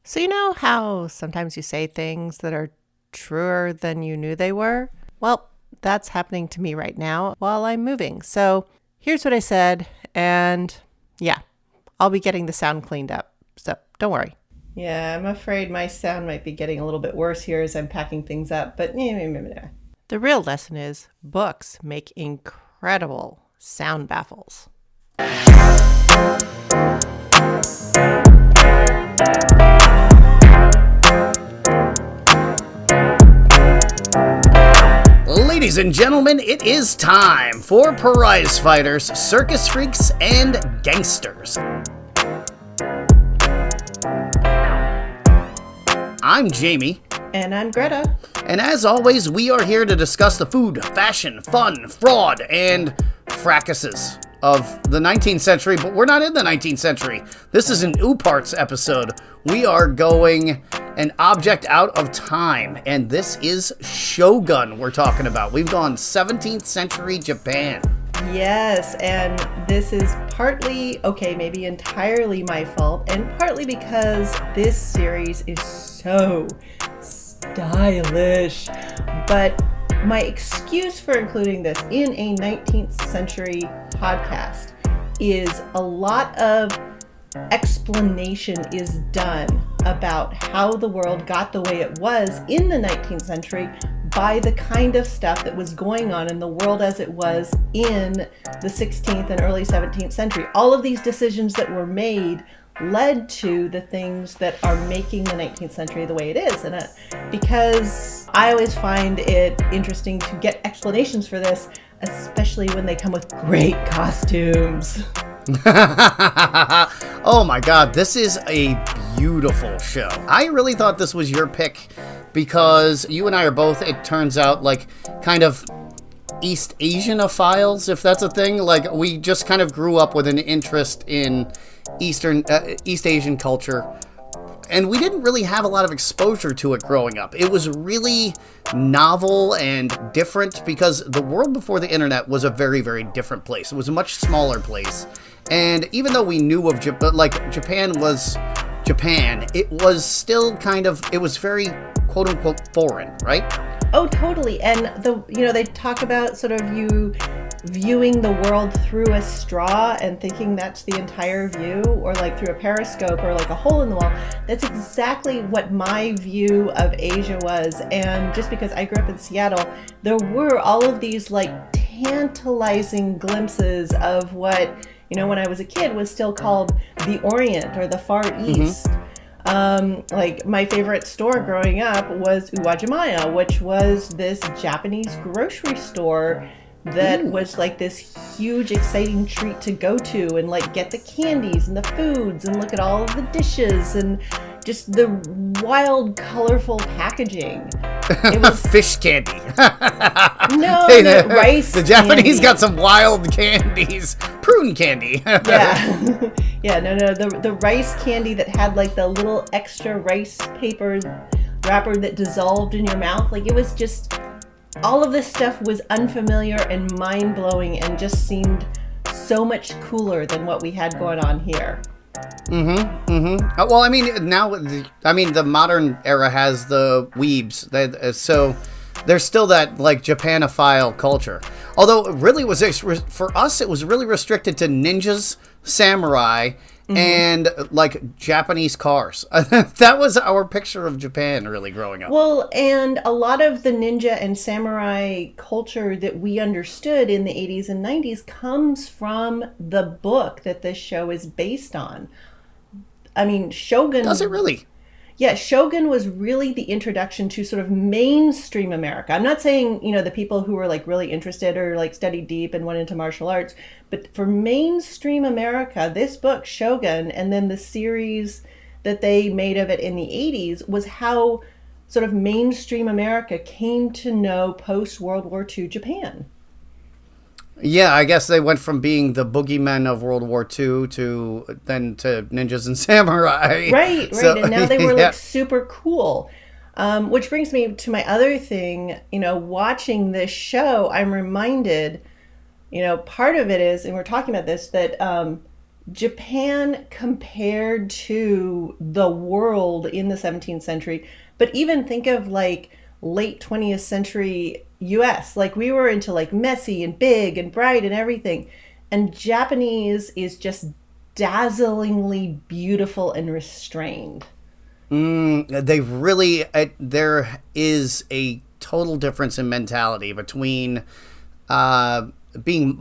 So you know how sometimes you say things that are truer than you knew they were? Well, that's happening to me right now while I'm moving. So here's what I said, and yeah, I'll be getting the sound cleaned up. So don't worry. Yeah, I'm afraid my sound might be getting a little bit worse here as I'm packing things up, but the real lesson is books make incredible sound baffles. Ladies and gentlemen, it is time for Prizefighters, Circusfreaks, and Gangsters. I'm Jamie. And I'm Greta. And as always, we are here to discuss the food, fashion, fun, fraud, and fracasses of the 19th century, but we're not in the 19th century. This is an Ooparts episode. We are going an object out of time, and this is Shogun we're talking about. We've gone 17th century Japan. Yes, and this is partly, maybe entirely my fault, and partly because this series is so stylish. But my excuse for including this in a 19th century podcast is a lot of explanation is done about how the world got the way it was in the 19th century by the kind of stuff that was going on in the world as it was in the 16th and early 17th century. All of these decisions that were made led to the things that are making the 19th century the way it is. And because I always find it interesting to get explanations for this, especially when they come with great costumes. Oh my god, this is a beautiful show. I really thought this was your pick because you and I are both, it turns out, like kind of East Asianophiles, if that's a thing. Like we just kind of grew up with an interest in East Asian culture, and we didn't really have a lot of exposure to it growing up. It was really novel and different because the world before the internet was a very, very different place. It was a much smaller place. And even though we knew of Japan was Japan, it was still it was very quote unquote foreign, right? Oh, totally. And they talk about sort of you viewing the world through a straw and thinking that's the entire view, or like through a periscope or like a hole in the wall. That's exactly what my view of Asia was. And just because I grew up in Seattle, there were all of these like tantalizing glimpses of what, when I was a kid was still called the Orient or the Far East. Like my favorite store growing up was Uwajimaya, which was this Japanese grocery store that was like this huge exciting treat to go to and like get the candies and the foods and look at all of the dishes and just the wild colorful packaging. It was fish candy. Rice. The Japanese candy. got some wild candies. Prune candy. Yeah. Yeah, the rice candy that had like the little extra rice paper wrapper that dissolved in your mouth. Like it was just, all of this stuff was unfamiliar and mind-blowing and just seemed so much cooler than what we had going on here. Well, I mean, now, the modern era has the weebs, so there's still that, like, Japanophile culture. Although, it really was, for us, it was really restricted to ninjas, samurai, and, like, Japanese cars. That was our picture of Japan, really, growing up. Well, and a lot of the ninja and samurai culture that we understood in the 80s and 90s comes from the book that this show is based on. I mean, Shogun... Does it really? Yeah, Shogun was really the introduction to sort of mainstream America. I'm not saying, the people who were like really interested or like studied deep and went into martial arts, but for mainstream America, this book, Shogun, and then the series that they made of it in the 80s was how sort of mainstream America came to know post-World War II Japan. Yeah, I guess they went from being the boogeymen of World War II to ninjas and samurai. Right. And now they were like super cool. Which brings me to my other thing, watching this show, I'm reminded, part of it is, and we're talking about this, that Japan compared to the world in the 17th century, but even think of like late 20th century US. Like we were into like messy and big and bright and everything. And Japanese is just dazzlingly beautiful and restrained. They really, there is a total difference in mentality between being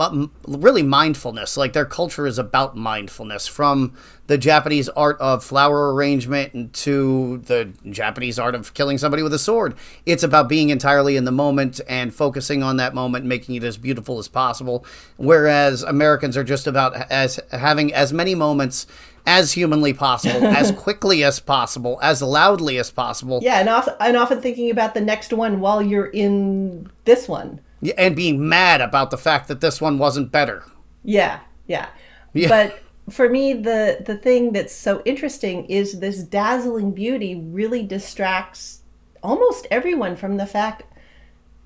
really mindfulness. Like their culture is about mindfulness, from the Japanese art of flower arrangement to the Japanese art of killing somebody with a sword. It's about being entirely in the moment and focusing on that moment, making it as beautiful as possible. Whereas Americans are just about having as many moments as humanly possible, as quickly as possible, as loudly as possible. Yeah, and often thinking about the next one while you're in this one. Yeah, and being mad about the fact that this one wasn't better. Yeah. But for me, the thing that's so interesting is this dazzling beauty really distracts almost everyone from the fact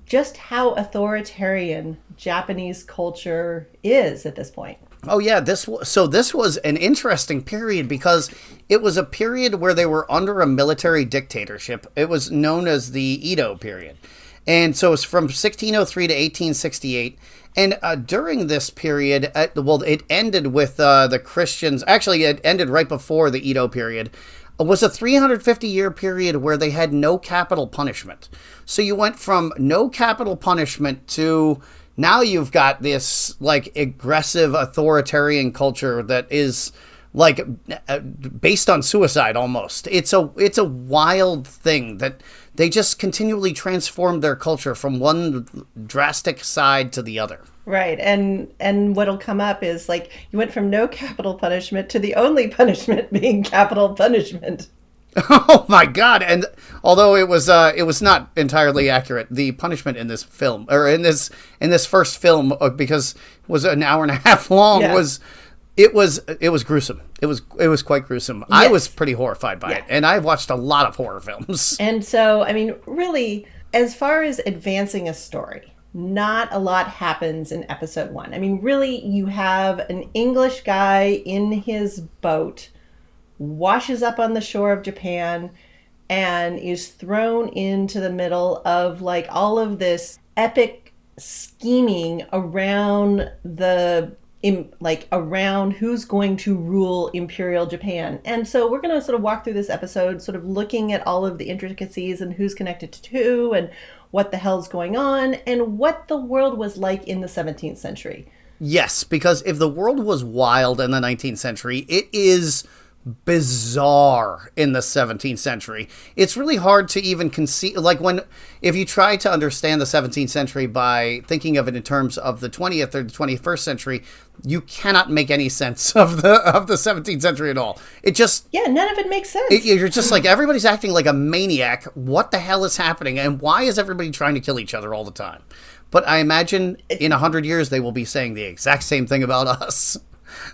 just how authoritarian Japanese culture is at this point. Oh yeah, this was an interesting period because it was a period where they were under a military dictatorship. It was known as the Edo period. And so it's from 1603 to 1868. And during this period, it ended with the Christians. Actually, it ended right before the Edo period. It was a 350-year period where they had no capital punishment. So you went from no capital punishment to now you've got this like aggressive authoritarian culture that is like based on suicide almost. It's a wild thing that they just continually transformed their culture from one drastic side to the other. Right. And what'll come up is like you went from no capital punishment to the only punishment being capital punishment. Oh my God! And although it was not entirely accurate, the punishment in this film, or in this first film, because it was an hour and a half long, was gruesome. It was quite gruesome. Yes. I was pretty horrified by it, and I've watched a lot of horror films. And so, I mean, really, as far as advancing a story, not a lot happens in episode 1. I mean, really, you have an English guy in his boat, washes up on the shore of Japan, and is thrown into the middle of like all of this epic scheming around around who's going to rule Imperial Japan. And so we're going to sort of walk through this episode, sort of looking at all of the intricacies and who's connected to who and what the hell's going on and what the world was like in the 17th century. Yes, because if the world was wild in the 19th century, it is bizarre in the 17th century. It's really hard to even conceive, if you try to understand the 17th century by thinking of it in terms of the 20th or the 21st century, you cannot make any sense of the 17th century at all. It just... Yeah, none of it makes sense. You're just like, everybody's acting like a maniac. What the hell is happening? And why is everybody trying to kill each other all the time? But I imagine in 100 years, they will be saying the exact same thing about us.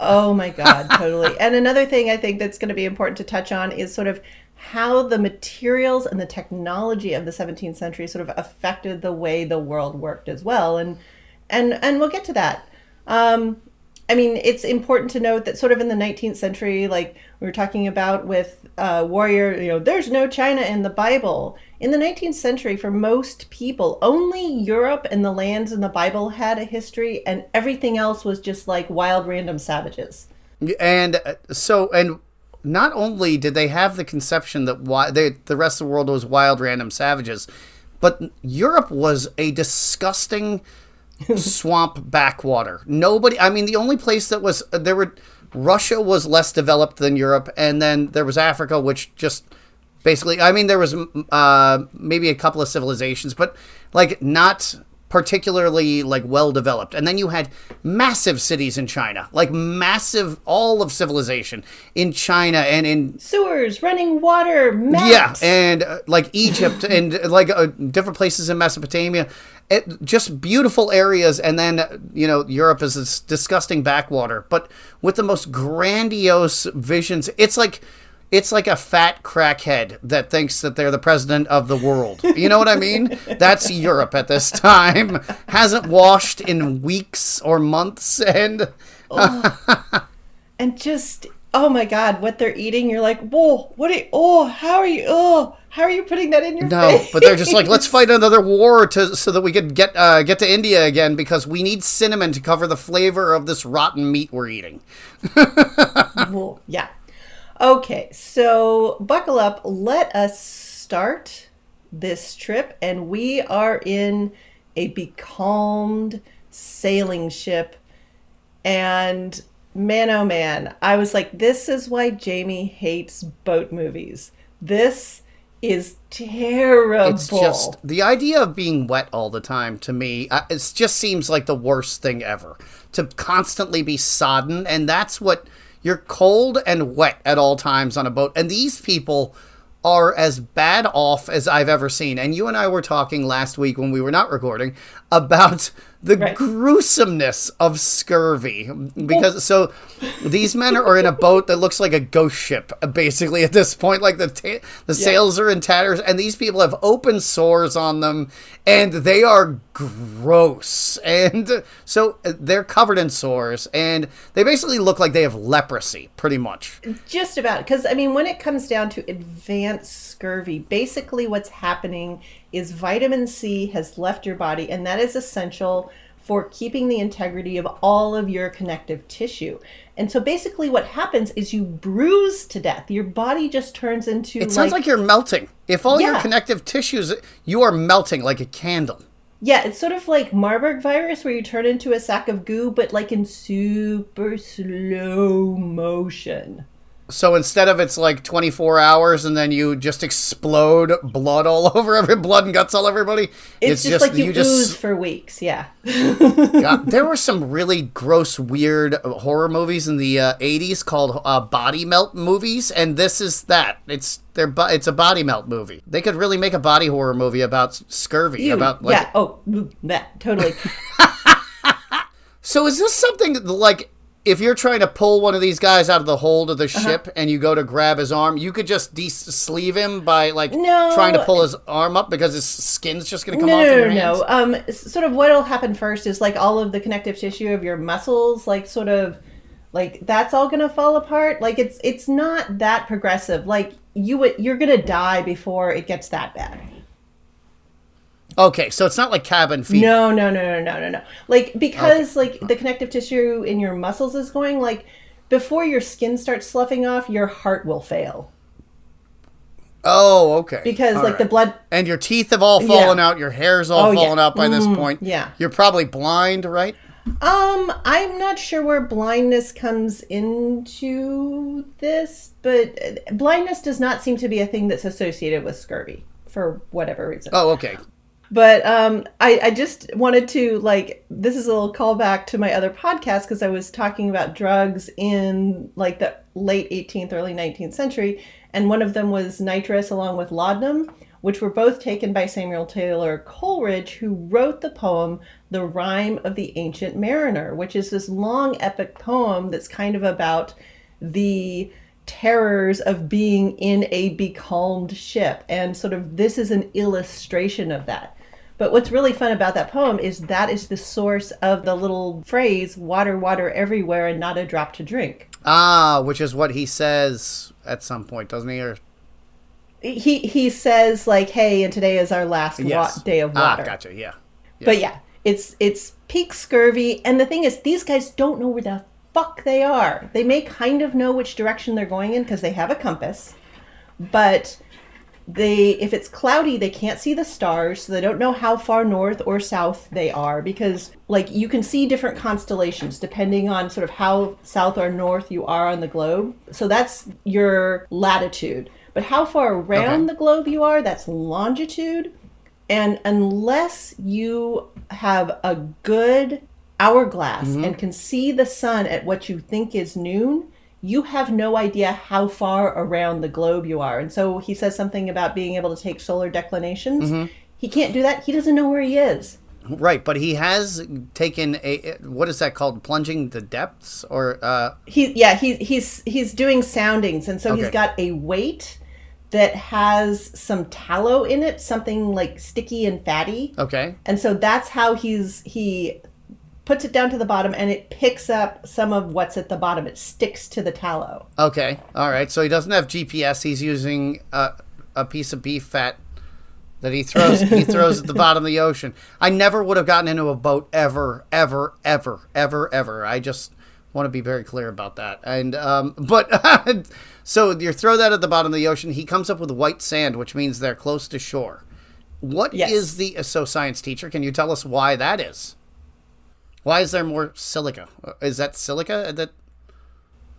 Oh my God, totally. And another thing I think that's going to be important to touch on is sort of how the materials and the technology of the 17th century sort of affected the way the world worked as well. And we'll get to that. I mean, it's important to note that sort of in the 19th century, like we were talking about with Warrior, there's no China in the Bible. In the 19th century, for most people, only Europe and the lands in the Bible had a history, and everything else was just like wild, random savages. And and not only did they have the conception that the rest of the world was wild, random savages, but Europe was a disgusting swamp backwater. The only place that Russia was less developed than Europe, and then there was Africa, which just basically, there was maybe a couple of civilizations, but like not particularly like well developed. And then you had massive cities in China, like massive, all of civilization in China and in sewers, running water, maps. Yeah, and like Egypt and like different places in Mesopotamia. Just beautiful areas, and then Europe is this disgusting backwater, but with the most grandiose visions. It's like a fat crackhead that thinks that they're the president of the world. You know what I mean? That's Europe at this time. Hasn't washed in weeks or months, and and just, oh my God, what they're eating. You're like, whoa, how are you putting that in your face? But they're just like, let's fight another war so that we could get to India again because we need cinnamon to cover the flavor of this rotten meat we're eating. Well, yeah. Okay, so buckle up. Let us start this trip, and we are in a becalmed sailing ship. And man, oh man, I was like, this is why Jamie hates boat movies. This is terrible. It's just the idea of being wet all the time to me. It just seems like the worst thing ever to constantly be sodden. And that's what you're cold and wet at all times on a boat. And these people are as bad off as I've ever seen. And you and I were talking last week when we were not recording about the gruesomeness of scurvy. Because so these men are in a boat that looks like a ghost ship, basically, at this point. Like the sails are in tatters, and these people have open sores on them, and they are gross. And so they're covered in sores, and they basically look like they have leprosy, pretty much. Just about. Because, I mean, when it comes down to advanced scurvy, basically what's happening is vitamin C has left your body, and that is essential for keeping the integrity of all of your connective tissue. And so basically what happens is you bruise to death. Your body just turns into It sounds like you're melting. If all your connective tissues, you are melting like a candle. Yeah, it's sort of like Marburg virus where you turn into a sack of goo, but like in super slow motion. So instead of it's like 24 hours and then you just explode blood all over blood and guts all everybody. It's just like you ooze for weeks, yeah. God, there were some really gross, weird horror movies in the 80s called body melt movies, and this is that. It's a body melt movie. They could really make a body horror movie about scurvy. Totally. So is this something like... If you're trying to pull one of these guys out of the hold of the ship and you go to grab his arm, you could just sleeve him by trying to pull his arm up because his skin's just going to come off in your hands? No. Sort of what'll happen first is like all of the connective tissue of your muscles, that's all going to fall apart. Like it's not that progressive. Like you're going to die before it gets that bad. Okay, so it's not like cabin fever. No. Because the connective tissue in your muscles is going, before your skin starts sloughing off, your heart will fail. Oh, okay. Because the blood... And your teeth have all fallen out, your hair's all fallen out by this point. Yeah. You're probably blind, right? I'm not sure where blindness comes into this, but blindness does not seem to be a thing that's associated with scurvy, for whatever reason. Oh, okay. But I just wanted to, this is a little callback to my other podcast because I was talking about drugs in, the late 18th, early 19th century. And one of them was nitrous along with laudanum, which were both taken by Samuel Taylor Coleridge, who wrote the poem The Rime of the Ancient Mariner, which is this long epic poem that's kind of about the terrors of being in a becalmed ship. And sort of this is an illustration of that. But what's really fun about that poem is that is the source of the little phrase, water, water everywhere and not a drop to drink. Ah, which is what he says at some point, doesn't he? Or... He says, hey, and today is our last day of water. Ah, gotcha, yeah. But yeah, it's peak scurvy. And the thing is, these guys don't know where the fuck they are. They may kind of know which direction they're going in because they have a compass. But... if it's cloudy, they can't see the stars, so they don't know how far north or south they are because, you can see different constellations depending on sort of how south or north you are on the globe. So that's your latitude. But how far around the globe you are, that's longitude. And unless you have a good hourglass and can see the sun at what you think is noon, you have no idea how far around the globe you are. And so he says something about being able to take solar declinations. He can't do that. He doesn't know where he is. Right, but he has taken what is that called? Plunging the depths? Or he's doing soundings. And so he's got a weight that has some tallow in it, something sticky and fatty. Okay. And so that's how he puts it down to the bottom, and it picks up some of what's at the bottom. It sticks to the tallow. Okay, all right. So he doesn't have GPS. He's using a piece of beef fat that he throws at the bottom of the ocean. I never would have gotten into a boat ever. I just want to be very clear about that. And but so you throw that at the bottom of the ocean. He comes up with white sand, which means they're close to shore. What is the science teacher? Can you tell us why that is? Why is there more silica? Is that silica that?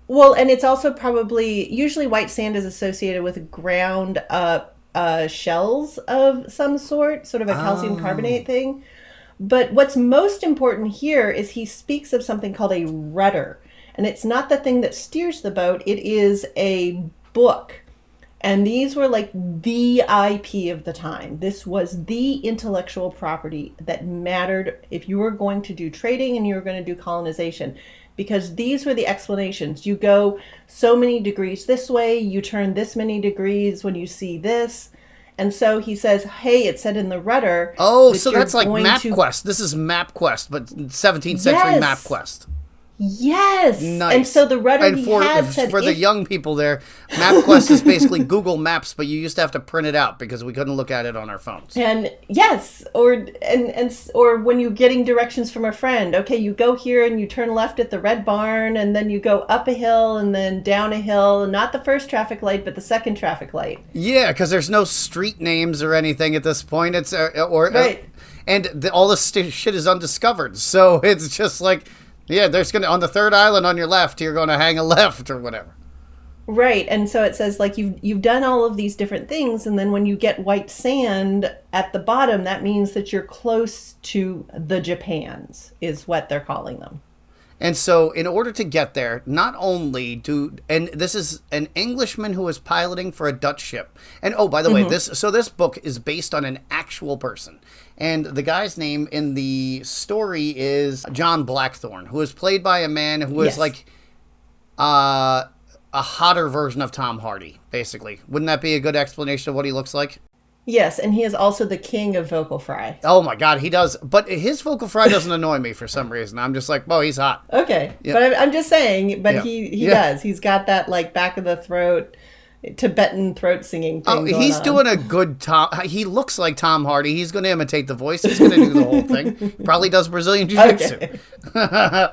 Well, and it's also probably usually white sand is associated with ground up shells of some sort of a calcium carbonate thing. But what's most important here is he speaks of something called a rudder. And it's not the thing that steers the boat. It is a book. And these were like the IP of the time. This was the intellectual property that mattered if you were going to do trading and you were going to do colonization. Because these were the explanations. You go so many degrees this way, you turn this many degrees when you see this. And so he says, hey, it said in the rudder. Oh, so that's like MapQuest. This is MapQuest, but 17th century MapQuest. Yes. Nice. And so the rudder and for the young people there, MapQuest is basically Google Maps, but you used to have to print it out because we couldn't look at it on our phones. And yes, or when you're getting directions from a friend, okay, you go here and you turn left at the Red Barn, and then you go up a hill and then down a hill, not the first traffic light, but the second traffic light. Yeah, because there's no street names or anything at this point. It's right. All this shit is undiscovered, so it's just like. Yeah, there's on the third island on your left, you're going to hang a left or whatever. Right, and so it says like you've done all of these different things, and then when you get white sand at the bottom, that means that you're close to the Japans, is what they're calling them. And so in order to get there, not only and this is an Englishman who was piloting for a Dutch ship. And oh, by the way, this book is based on an actual person. And the guy's name in the story is John Blackthorne, who is played by a man who is like a hotter version of Tom Hardy, basically. Wouldn't that be a good explanation of what he looks like? Yes, and he is also the king of vocal fry. Oh my God, he does. But his vocal fry doesn't annoy me for some reason. I'm just like, oh, he's hot. Okay, yep. But I'm just saying, but he does. He's got that like back of the throat, Tibetan throat singing thing going he's on. Doing a good Tom. He looks like Tom Hardy. He's going to imitate the voice. He's going to do the whole thing. Probably does Brazilian Jiu-Jitsu. Okay.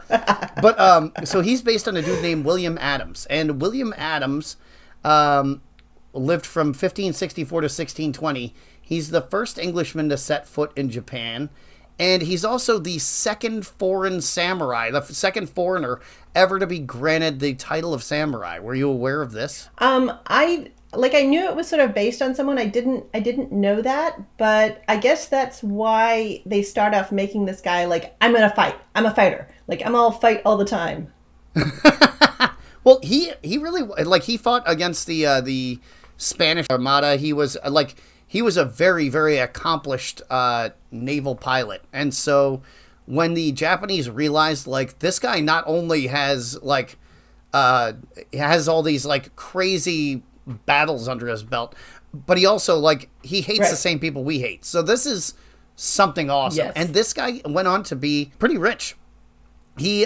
But so he's based on a dude named William Adams. And William Adams lived from 1564 to 1620. He's the first Englishman to set foot in Japan. And he's also the second foreign samurai, the second foreigner ever to be granted the title of samurai. Were you aware of this? I knew it was sort of based on someone. I didn't know that, but I guess that's why they start off making this guy like, I'm gonna fight. I'm a fighter. Like I'm all fight all the time. Well, he really he fought against the Spanish Armada. He was a very, very accomplished naval pilot. And so when the Japanese realized, this guy not only has, has all these, crazy battles under his belt, but he also, he hates the same people we hate. So this is something awesome. Yes. And this guy went on to be pretty rich. He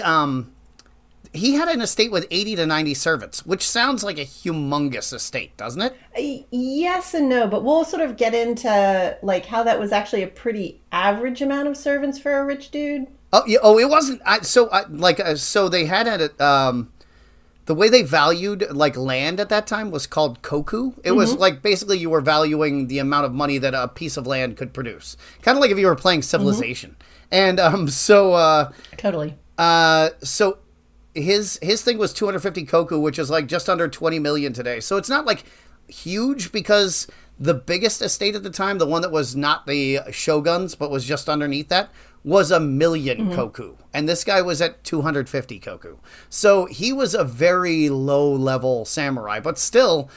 had an estate with 80 to 90 servants, which sounds like a humongous estate, doesn't it? Yes and no, but we'll sort of get into how that was actually a pretty average amount of servants for a rich dude. Oh, yeah, it wasn't. So they had the way they valued land at that time was called koku. It was basically you were valuing the amount of money that a piece of land could produce, kind of like if you were playing Civilization. And totally. So. His thing was 250 koku, which is just under 20 million today. So it's not huge, because the biggest estate at the time, the one that was not the shoguns but was just underneath that, was 1 million koku. And this guy was at 250 koku. So he was a very low level samurai, but still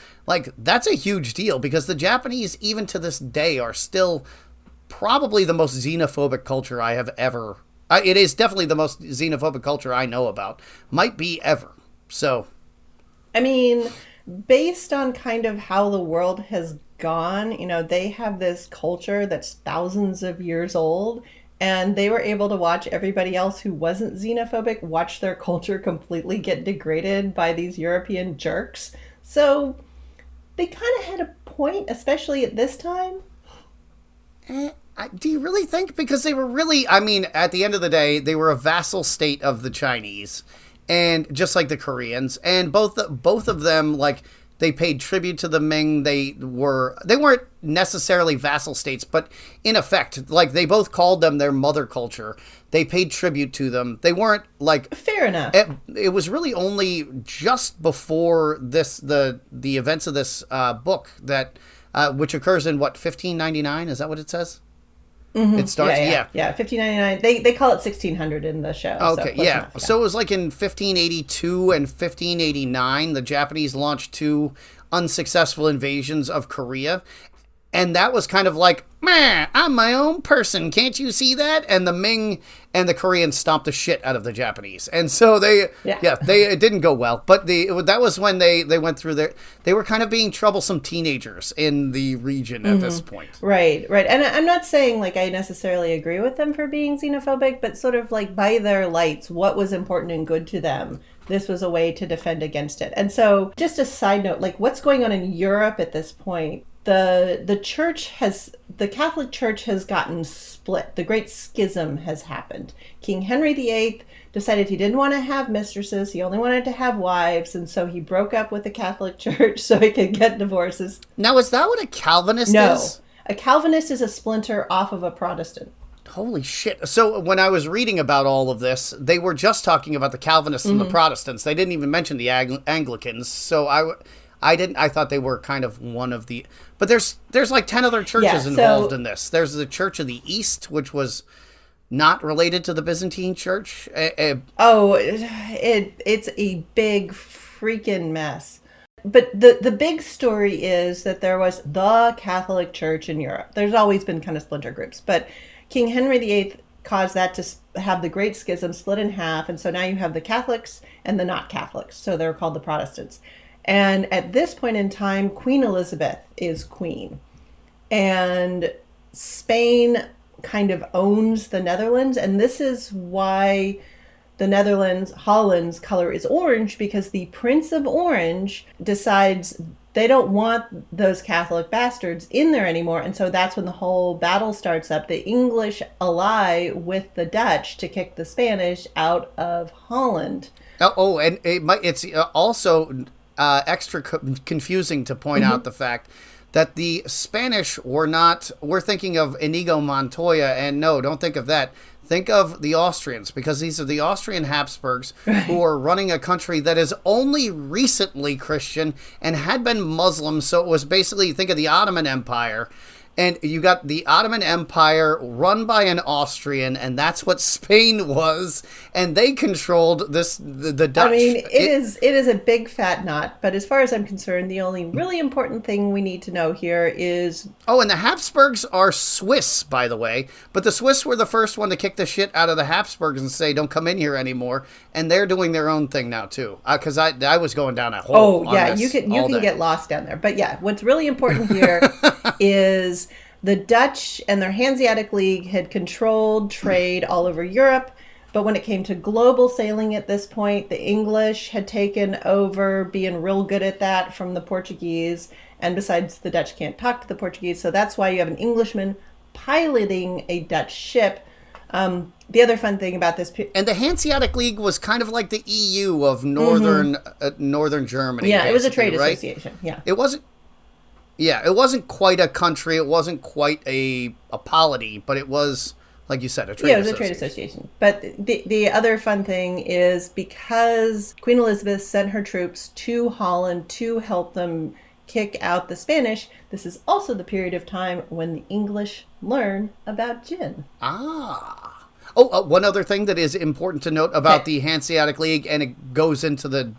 that's a huge deal, because the Japanese even to this day are still probably the most xenophobic culture I have ever. It is definitely the most xenophobic culture I know about. Might be ever. So. I mean, based on kind of how the world has gone, they have this culture that's thousands of years old. and they were able to watch everybody else who wasn't xenophobic watch their culture completely get degraded by these European jerks. So they kind of had a point, especially at this time. Do you really think? Because they were really, I mean, at the end of the day, they were a vassal state of the Chinese, and just like the Koreans, and both of them, like, they paid tribute to the Ming. They weren't necessarily vassal states, but in effect, like, they both called them their mother culture. They paid tribute to them. They weren't like, fair enough. It was really only just before this the events of this book that which occurs in what, 1599? Is that what it says? Mm-hmm. It starts, yeah, 1599. They call it 1600 in the show. Okay, so yeah. So it was like in 1582 and 1589, the Japanese launched 2 unsuccessful invasions of Korea. And that was kind of like, meh, I'm my own person. Can't you see that? And the Ming and the Koreans stomped the shit out of the Japanese. And so it didn't go well. But that was when they went through they were kind of being troublesome teenagers in the region at this point. Right. And I'm not saying like I necessarily agree with them for being xenophobic, but sort of like by their lights, what was important and good to them. This was a way to defend against it. And so just a side note, like what's going on in Europe at this point, the Catholic Church has gotten split. The Great Schism has happened. King Henry VIII decided he didn't want to have mistresses. He only wanted to have wives. And so he broke up with the Catholic Church so he could get divorces. Now, is that what a Calvinist is? No. A Calvinist is a splinter off of a Protestant. Holy shit. So when I was reading about all of this, they were just talking about the Calvinists and the Protestants. They didn't even mention the Anglicans. So I thought they were kind of one of the, but there's like 10 other churches involved in this. There's the Church of the East, which was not related to the Byzantine Church. It's a big freaking mess. But the big story is that there was the Catholic Church in Europe. There's always been kind of splinter groups, but King Henry VIII caused that to have the Great Schism split in half. And so now you have the Catholics and the not Catholics. So they're called the Protestants. And at this point in time, Queen Elizabeth is queen. And Spain kind of owns the Netherlands. And this is why the Netherlands, Holland's color is orange, because the Prince of Orange decides they don't want those Catholic bastards in there anymore. And so that's when the whole battle starts up. The English ally with the Dutch to kick the Spanish out of Holland. Oh, and it's also extra confusing to point out the fact that the Spanish we're thinking of Inigo Montoya, and no, don't think of that. Think of the Austrians, because these are the Austrian Habsburgs who are running a country that is only recently Christian and had been Muslim. So it was basically, think of the Ottoman Empire. And you got the Ottoman Empire run by an Austrian, and that's what Spain was. And they controlled the Dutch. I mean, it is a big fat knot. But as far as I'm concerned, the only really important thing we need to know here is... Oh, and the Habsburgs are Swiss, by the way. But the Swiss were the first one to kick the shit out of the Habsburgs and say, don't come in here anymore. And they're doing their own thing now, too. Because I was going down a hole. Oh, yeah, you can get lost down there. But yeah, what's really important here is... The Dutch and their Hanseatic League had controlled trade all over Europe, but when it came to global sailing at this point, the English had taken over, being real good at that from the Portuguese, and besides, the Dutch can't talk to the Portuguese, so that's why you have an Englishman piloting a Dutch ship. The other fun thing about this... And the Hanseatic League was kind of like the EU of northern Germany. Yeah, it was a trade association, yeah. It wasn't... Yeah, it wasn't quite a country. It wasn't quite a polity, but it was, like you said, a trade association. Yeah, it was a trade association. But the other fun thing is because Queen Elizabeth sent her troops to Holland to help them kick out the Spanish, this is also the period of time when the English learn about gin. Ah. Oh, one other thing that is important to note about the Hanseatic League, and it goes into the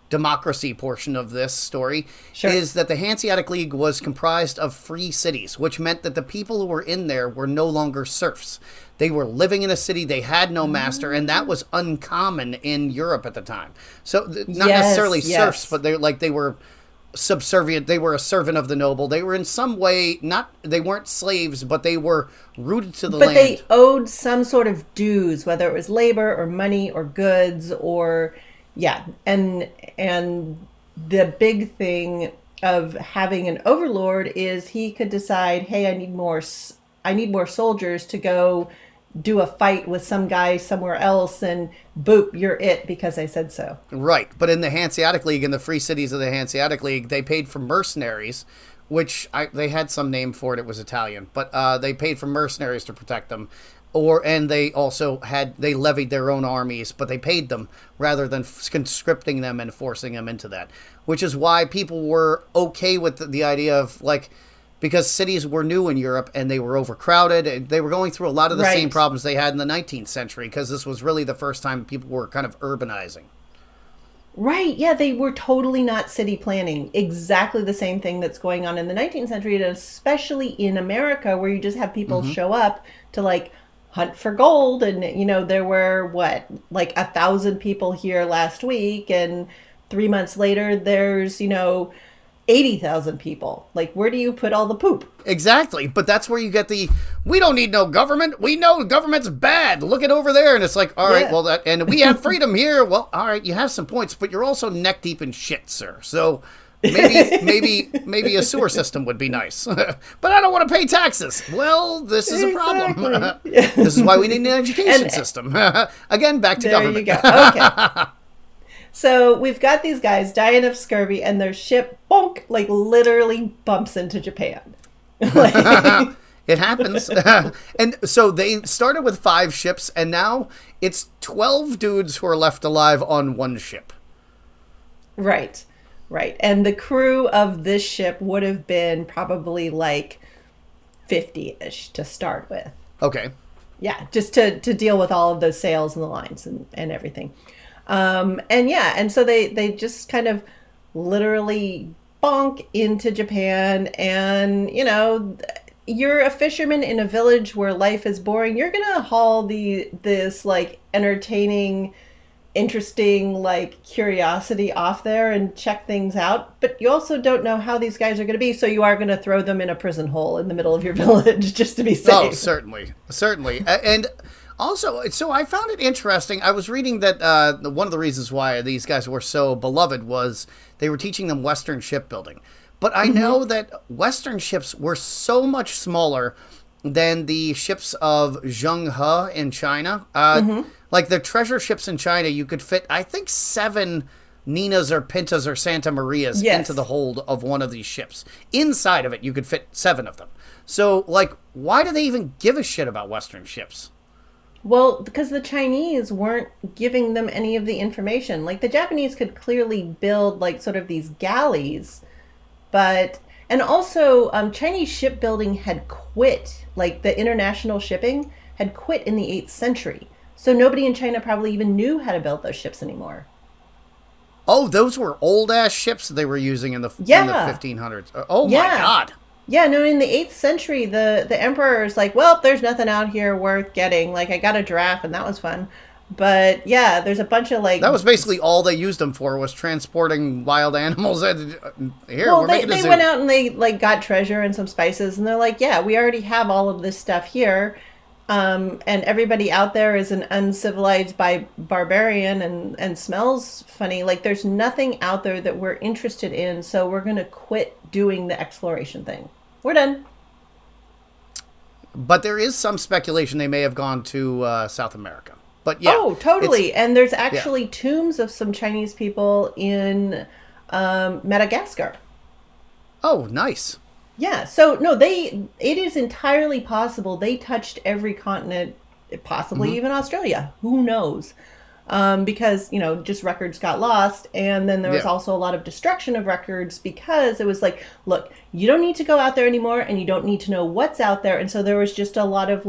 democracy portion of this story, is that the Hanseatic League was comprised of free cities, which meant that the people who were in there were no longer serfs. They were living in a city, they had no master, and that was uncommon in Europe at the time. So not necessarily serfs, but they were subservient. They were a servant of the noble. They were in some way they weren't slaves, but they were rooted to the land. But they owed some sort of dues, whether it was labor or money or goods or and the big thing of having an overlord is he could decide, hey, I need more soldiers to go do a fight with some guy somewhere else, and boop, you're it because I said so. Right. But in the Hanseatic League, in the free cities of the Hanseatic League, they paid for mercenaries, which they had some name for it. It was Italian, but they paid for mercenaries to protect them. And they also they levied their own armies, but they paid them rather than conscripting them and forcing them into that, which is why people were okay with the idea of because cities were new in Europe and they were overcrowded and they were going through a lot of the same problems they had in the 19th century, because this was really the first time people were kind of urbanizing. Right. Yeah, they were totally not city planning. Exactly the same thing that's going on in the 19th century, and especially in America, where you just have people show up to hunt for gold. And, there were 1,000 people here last week, and 3 months later, there's, 80,000 people. Where do you put all the poop? Exactly. But that's where you get we don't need no government. We know government's bad. Look it over there. And it's all right, well, and we have freedom here. Well, all right, you have some points, but you're also neck deep in shit, sir. So maybe a sewer system would be nice. But I don't want to pay taxes. Well, this is a problem. This is why we need an education system. Again, back to government. There you go. Okay. So we've got these guys dying of scurvy, and their ship, bonk, literally bumps into Japan. It happens. And so they started with 5 ships, and now it's 12 dudes who are left alive on one ship. Right. And the crew of this ship would have been probably 50-ish to start with. Okay. Yeah, just to deal with all of those sails and the lines and everything. And so they just kind of literally bonk into Japan, and you're a fisherman in a village where life is boring. You're gonna haul this entertaining, interesting curiosity off there and check things out, but you also don't know how these guys are gonna be, so you are gonna throw them in a prison hole in the middle of your village just to be safe. Oh, certainly. And also, so I found it interesting. I was reading that one of the reasons why these guys were so beloved was they were teaching them Western shipbuilding. But I know that Western ships were so much smaller than the ships of Zheng He in China. The treasure ships in China, you could fit, I think, 7 Ninas or Pintas or Santa Marias into the hold of one of these ships. Inside of it, you could fit 7 of them. So, why do they even give a shit about Western ships? Well, because the Chinese weren't giving them any of the information. The Japanese could clearly build sort of these galleys, and also Chinese shipbuilding had quit. The international shipping had quit in the 8th century. So nobody in China probably even knew how to build those ships anymore. Oh, those were old ass ships they were using in the 1500s. Oh my God. Yeah, no, in the 8th century, the emperor's well, there's nothing out here worth getting. I got a giraffe, and that was fun. But, yeah, there's a bunch of, That was basically all they used them for, was transporting wild animals. We're making a zoo. They went out and they, got treasure and some spices, and they're yeah, we already have all of this stuff here. And everybody out there is an uncivilized barbarian and smells funny. There's nothing out there that we're interested in, so we're going to quit doing the exploration thing. We're done. But there is some speculation they may have gone to South America. But yeah. Oh, totally. And there's actually tombs of some Chinese people in Madagascar. Oh, nice. Yeah, so no, it is entirely possible they touched every continent, possibly even Australia. Who knows? Because, just records got lost. And then there was also a lot of destruction of records because it was look, you don't need to go out there anymore, and you don't need to know what's out there. And so there was just a lot of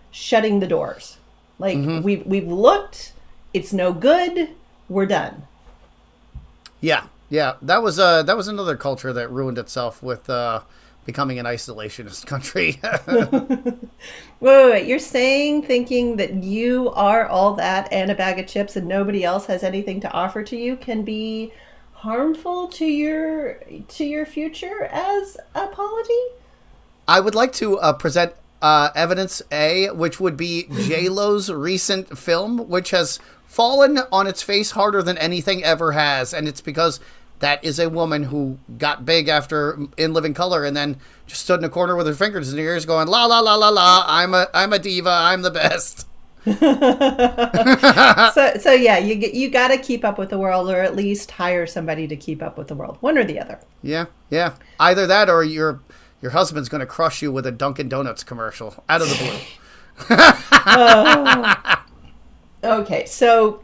shutting the doors. We've looked, it's no good, we're done. Yeah. That was another culture that ruined itself with becoming an isolationist country. Wait. You're thinking that you are all that and a bag of chips and nobody else has anything to offer to you can be harmful to your future as a polity? I would like to present evidence A, which would be J-Lo's recent film, which has fallen on its face harder than anything ever has, and it's because that is a woman who got big after In Living Color and then just stood in a corner with her fingers in her ears going, la, la, la, la, la, I'm a diva, I'm the best. So yeah, you got to keep up with the world, or at least hire somebody to keep up with the world. One or the other. Yeah. Either that or your husband's going to crush you with a Dunkin' Donuts commercial out of the blue. Okay, so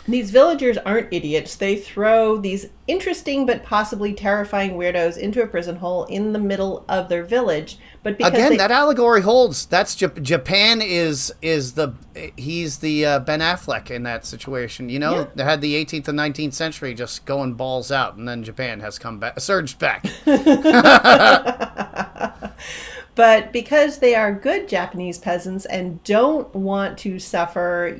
these villagers aren't idiots. They throw these interesting but possibly terrifying weirdos into a prison hole in the middle of their village. But because that allegory holds. That's Japan is the Ben Affleck in that situation. You know, They had the 18th and 19th century just going balls out, and then Japan has come back, surged back. But because they are good Japanese peasants and don't want to suffer,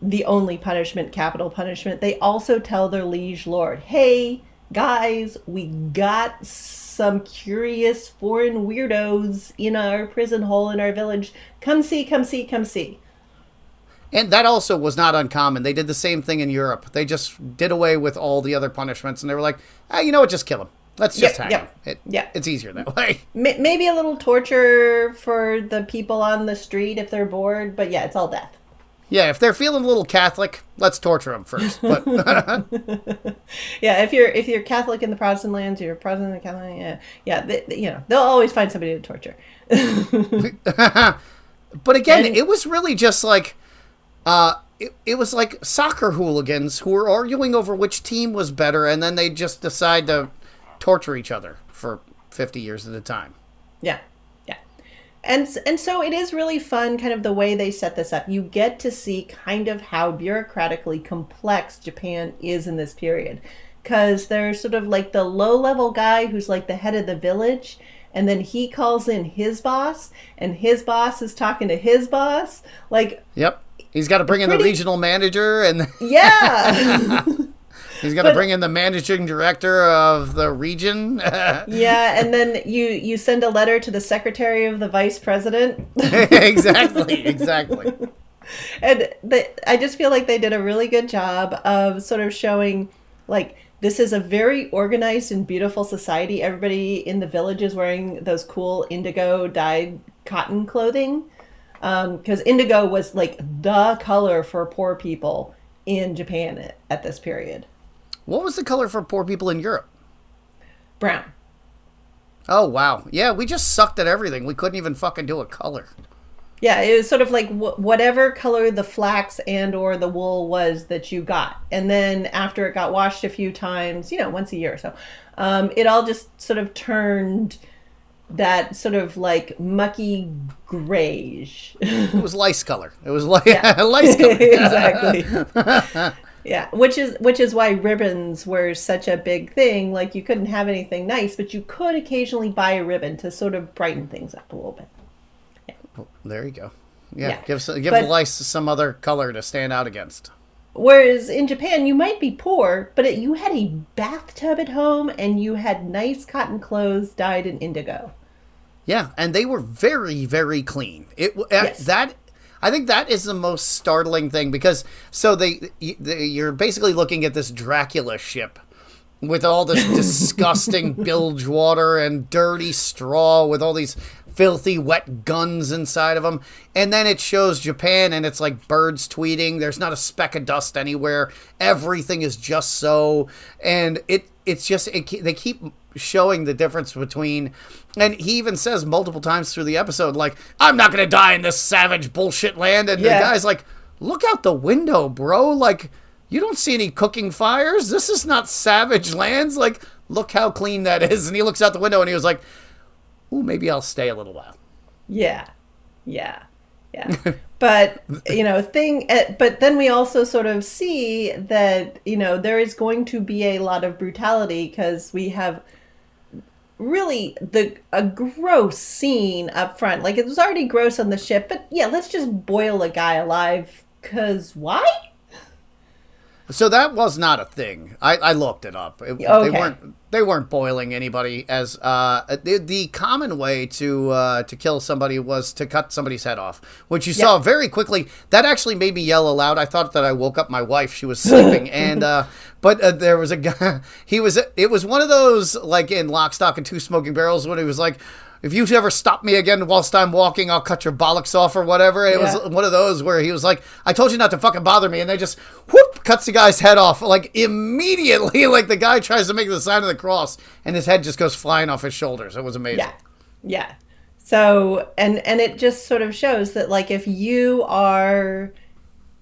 the only punishment, capital punishment, they also tell their liege lord, hey, guys, we got some curious foreign weirdos in our prison hole in our village. Come see, come see, come see. And that also was not uncommon. They did the same thing in Europe. They just did away with all the other punishments, and they were like, you know what, just kill him. Let's just hang him. It's easier that way. Maybe a little torture for the people on the street if they're bored, but yeah, it's all death. Yeah, if they're feeling a little Catholic, let's torture them first. But yeah, if you're Catholic in the Protestant lands, you're Protestant in the Catholic. They'll always find somebody to torture. But again, it was really just like it was like soccer hooligans who were arguing over which team was better, and then they just decide to torture each other for 50 years at a time. Yeah. And so it is really fun, kind of the way they set this up. You get to see kind of how bureaucratically complex Japan is in this period. Because there's sort of like the low-level guy who's like the head of the village, and then he calls in his boss, and his boss is talking to his boss. Yep. He's got to bring in the regional manager, and yeah. He's got to bring in the managing director of the region. Yeah, and then you send a letter to the secretary of the vice president. Exactly. And I just feel like they did a really good job of sort of showing, this is a very organized and beautiful society. Everybody in the village is wearing those cool indigo dyed cotton clothing. Because indigo was, the color for poor people in Japan at this period. What was the color for poor people in Europe? Brown. Oh, wow. Yeah, we just sucked at everything. We couldn't even fucking do a color. Yeah, it was sort of like whatever color the flax and or the wool was that you got. And then after it got washed a few times, once a year or so, it all just sort of turned that sort of mucky grayish. It was lice color. It was lice color. Exactly. Yeah, which is why ribbons were such a big thing. You couldn't have anything nice, but you could occasionally buy a ribbon to sort of brighten things up a little bit. Yeah. Well, there you go. Yeah. Give the lice some other color to stand out against. Whereas in Japan, you might be poor, but you had a bathtub at home and you had nice cotton clothes dyed in indigo. Yeah, and they were very, very clean. Yes. I think that is the most startling thing, because you're basically looking at this Dracula ship with all this disgusting bilge water and dirty straw with all these filthy wet guns inside of them, and then it shows Japan and it's like birds tweeting. There's not a speck of dust anywhere. Everything is just so, and they keep showing the difference between, and he even says multiple times through the episode, I'm not gonna die in this savage bullshit land, and the guy's like, look out the window, bro, you don't see any cooking fires. This is not savage lands. Look how clean that is. And he looks out the window and he was like, ooh, maybe I'll stay a little while. Yeah. But, but then we also sort of see that, there is going to be a lot of brutality, because we have really a gross scene up front. It was already gross on the ship, but yeah, let's just boil a guy alive, because why? So that was not a thing. I looked it up. Okay. They weren't boiling anybody as the common way to kill somebody was to cut somebody's head off, which you saw very quickly. That actually made me yell aloud. I thought that I woke up my wife. She was sleeping, and but there was a guy. It was one of those like in Lock, Stock, and Two Smoking Barrels when he was like, if you ever stop me again whilst I'm walking, I'll cut your bollocks off or whatever. It was one of those where he was like, I told you not to fucking bother me. And they just, whoop, cuts the guy's head off. Like, immediately, like, the guy tries to make the sign of the cross, and his head just goes flying off his shoulders. It was amazing. Yeah. So, and it just sort of shows that, like, if you are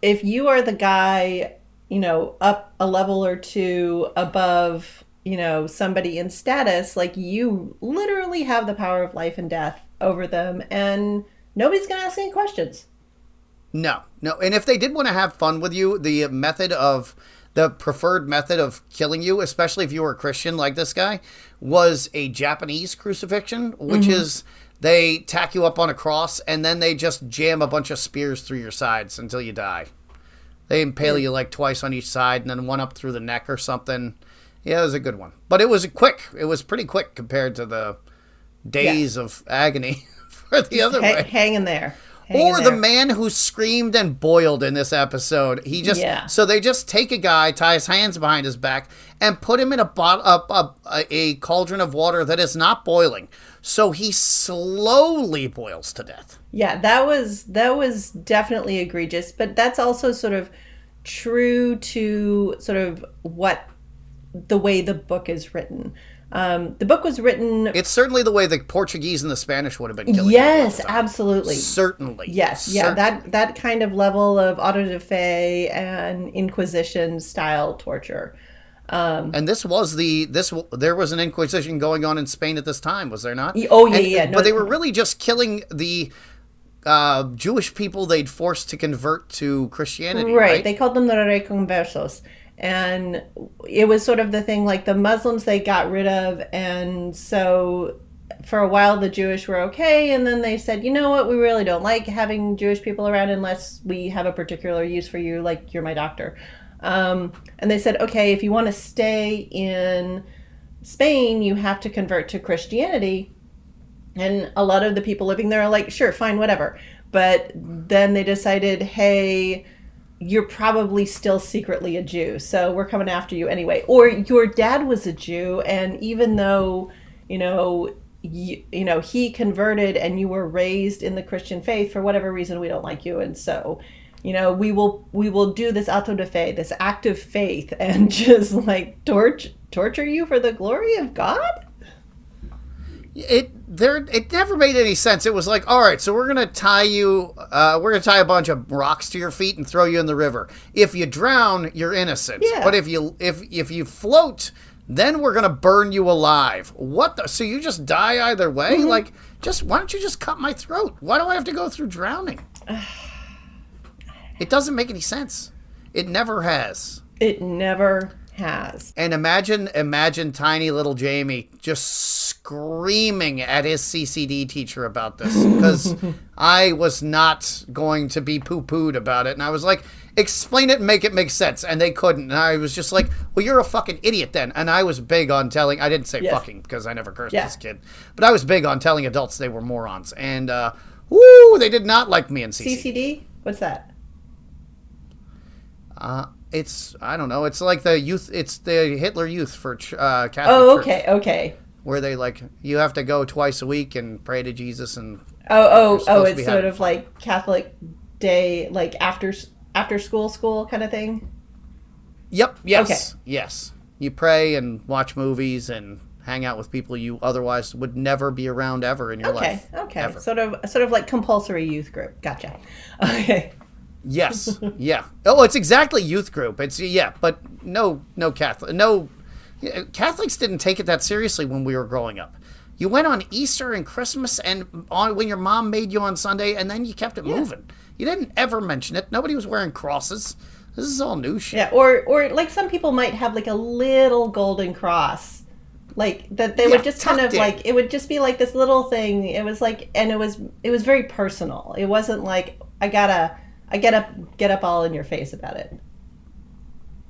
the guy, you know, up a level or two above, you know, somebody in status, like, you literally have the power of life and death over them, and nobody's gonna ask any questions. No. And if they did want to have fun with you, the preferred method of killing you, especially if you were a Christian like this guy, was a Japanese crucifixion, which is they tack you up on a cross and then they just jam a bunch of spears through your sides until you die. They impale you like twice on each side and then one up through the neck or something. Yeah, it was a good one. But it was quick. It was pretty quick compared to the days of agony for the other way. Hanging there. The man who screamed and boiled in this episode. So they just take a guy, tie his hands behind his back, and put him in a cauldron of water that is not boiling. So he slowly boils to death. Yeah, that was definitely egregious, but that's also sort of true to sort of the way the book is written. The book was written... It's certainly the way the Portuguese and the Spanish would have been killing Yes, absolutely. Certainly. Yes, certainly. That kind of level of auto de fe and Inquisition style torture. And there was an Inquisition going on in Spain at this time, was there not? But they were really just killing the Jewish people they'd forced to convert to Christianity, right? They called them the reconversos. And it was sort of the thing, like the Muslims they got rid of, and so for a while the Jewish were okay, and then they said, you know what, we really don't like having Jewish people around unless we have a particular use for you, like you're my doctor. And they said, okay, if you want to stay in Spain, you have to convert to Christianity. And a lot of the people living there are like, sure, fine, whatever. But then they decided, hey, you're probably still secretly a Jew, so we're coming after you anyway. Or your dad was a Jew, and even though, he converted and you were raised in the Christian faith, for whatever reason, we don't like you. And so, we will do this auto de fe, this act of faith, and just like torture you for the glory of God? It never made any sense. It was like, all right, so we're gonna tie a bunch of rocks to your feet and throw you in the river. If you drown, you're innocent. Yeah. But if you float, then we're gonna burn you alive. So you just die either way? Mm-hmm. Like, why don't you just cut my throat? Why do I have to go through drowning? It doesn't make any sense. It never has. It never has. And imagine tiny little Jamie just screaming at his CCD teacher about this, because I was not going to be poo-pooed about it. And I was like, explain it and make it make sense. And they couldn't. And I was just like, well, you're a fucking idiot then. And I was big on telling, I didn't say fucking because I never cursed this kid, but I was big on telling adults they were morons. And, they did not like me in CCD. CCD? What's that? I don't know. It's like the youth. It's the Hitler Youth for Catholic Church. Okay. Where they you have to go twice a week and pray to Jesus and. It's sort of like Catholic day, like after school kind of thing. Yep. Yes. Okay. Yes. You pray and watch movies and hang out with people you otherwise would never be around ever in your life. Okay. Ever. Sort of like compulsory youth group. Gotcha. Okay. Yes. Yeah. Oh, it's exactly youth group. It's but no Catholic. No, Catholics didn't take it that seriously when we were growing up. You went on Easter and Christmas and when your mom made you on Sunday, and then you kept it moving. You didn't ever mention it. Nobody was wearing crosses. This is all new shit. Yeah, or like some people might have like a little golden cross. Like that they would just kind of like, it would just be like this little thing. It was like, and it was very personal. It wasn't like I get up all in your face about it.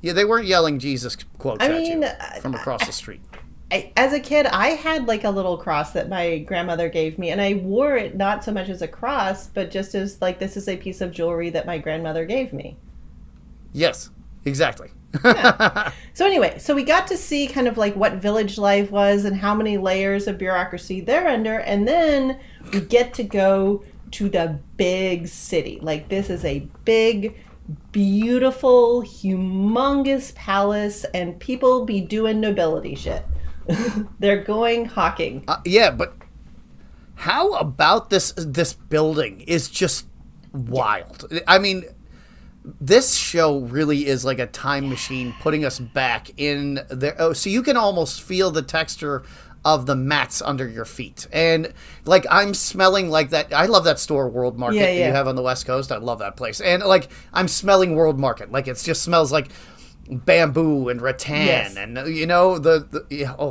Yeah, they weren't yelling Jesus quotes I at mean, you from across the street. As a kid, I had like a little cross that my grandmother gave me, and I wore it not so much as a cross, but just as like, this is a piece of jewelry that my grandmother gave me. Yes, exactly. Yeah. So anyway, so we got to see kind of like what village life was and how many layers of bureaucracy they're under, and then we get to go to the big city. Like, this is a big, beautiful, humongous palace, and people be doing nobility shit. They're going hawking. Yeah, but how about this building is just wild. I mean, this show really is like a time machine putting us back in there. Oh, so you can almost feel the texture of the mats under your feet. And like, I'm smelling like that. I love that store, World Market, that you have on the West Coast. I love that place. And like, I'm smelling World Market. Like, it just smells like bamboo and rattan, and you know,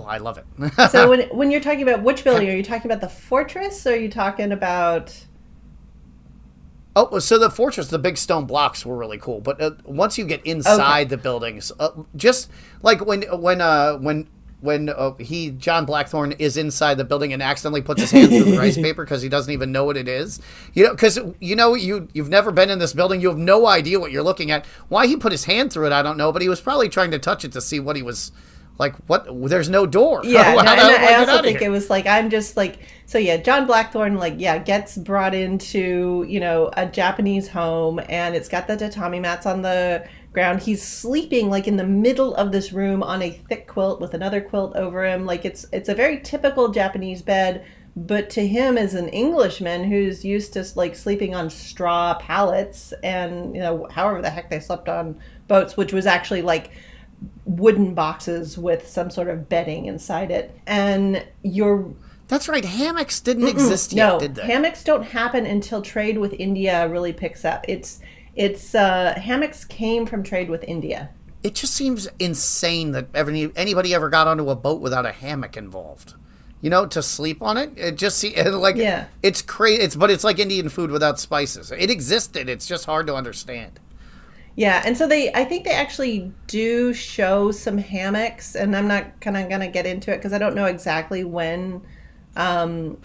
I love it. So when you're talking about which building, are you talking about the fortress, or are you talking about... Oh, so the fortress, the big stone blocks were really cool, but once you get inside the buildings, just like when John Blackthorne is inside the building and accidentally puts his hand through the rice paper because he doesn't even know what it is, you know, because you've never been in this building, you have no idea what you're looking at. Why he put his hand through it, I don't know, but he was probably trying to touch it to see what he was like. What? There's no door. Yeah, and I also think it was like, I'm just like, so yeah, John Blackthorne gets brought into, you know, a Japanese home, and it's got the tatami mats on the ground. He's sleeping like in the middle of this room on a thick quilt with another quilt over him. Like, it's a very typical Japanese bed, but to him, as an Englishman who's used to like sleeping on straw pallets and, you know, however the heck they slept on boats, which was actually like wooden boxes with some sort of bedding inside it. And that's right, hammocks didn't exist yet, did they? Hammocks don't happen until trade with India really picks up. It's hammocks came from trade with India. It just seems insane that anybody ever got onto a boat without a hammock involved. You know, to sleep on it. It just it's crazy. But it's like Indian food without spices. It existed. It's just hard to understand. Yeah, and so I think they actually do show some hammocks, and I'm not kind of going to get into it because I don't know exactly when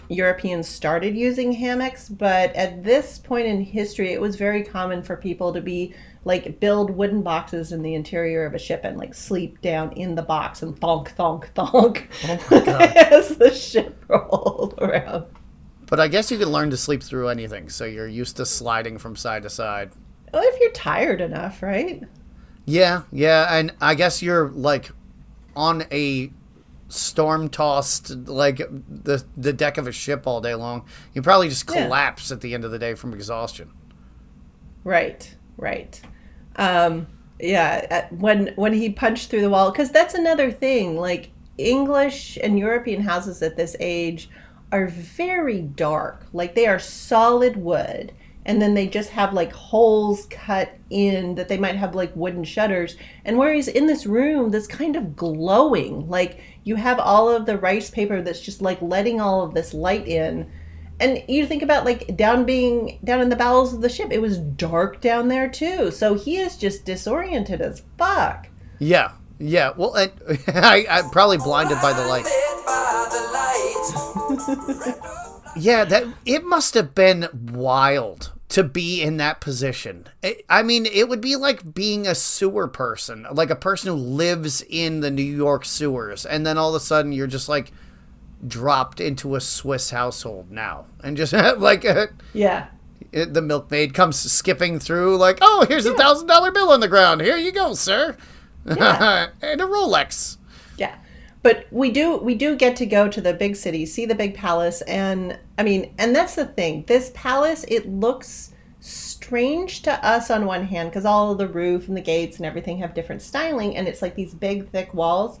Europeans started using hammocks, but at this point in history, it was very common for people to be like build wooden boxes in the interior of a ship and like sleep down in the box and thonk, thonk, thonk. Oh my God. As the ship rolled around. But I guess you can learn to sleep through anything, so you're used to sliding from side to side. Well, if you're tired enough, right? Yeah, and I guess you're like on a storm-tossed, like the deck of a ship all day long. You probably just collapse at the end of the day from exhaustion. Right. When he punched through the wall, because that's another thing. Like, English and European houses at this age are very dark. Like, they are solid wood. And then they just have like holes cut in that they might have like wooden shutters. And whereas in this room that's kind of glowing, like you have all of the rice paper that's just like letting all of this light in. And you think about like down in the bowels of the ship, it was dark down there too. So he is just disoriented as fuck. Yeah. Well, I'm probably blinded by the light. Yeah, it must have been wild to be in that position. I mean, it would be like being a sewer person, like a person who lives in the New York sewers, and then all of a sudden you're just like dropped into a Swiss household now, and just like the milkmaid comes skipping through, like, oh, here's $1,000 bill on the ground. Here you go, sir, and a Rolex. Yeah. But we do get to go to the big city, see the big palace, and I mean, and that's the thing. This palace, it looks strange to us on one hand because all of the roof and the gates and everything have different styling, and it's like these big, thick walls.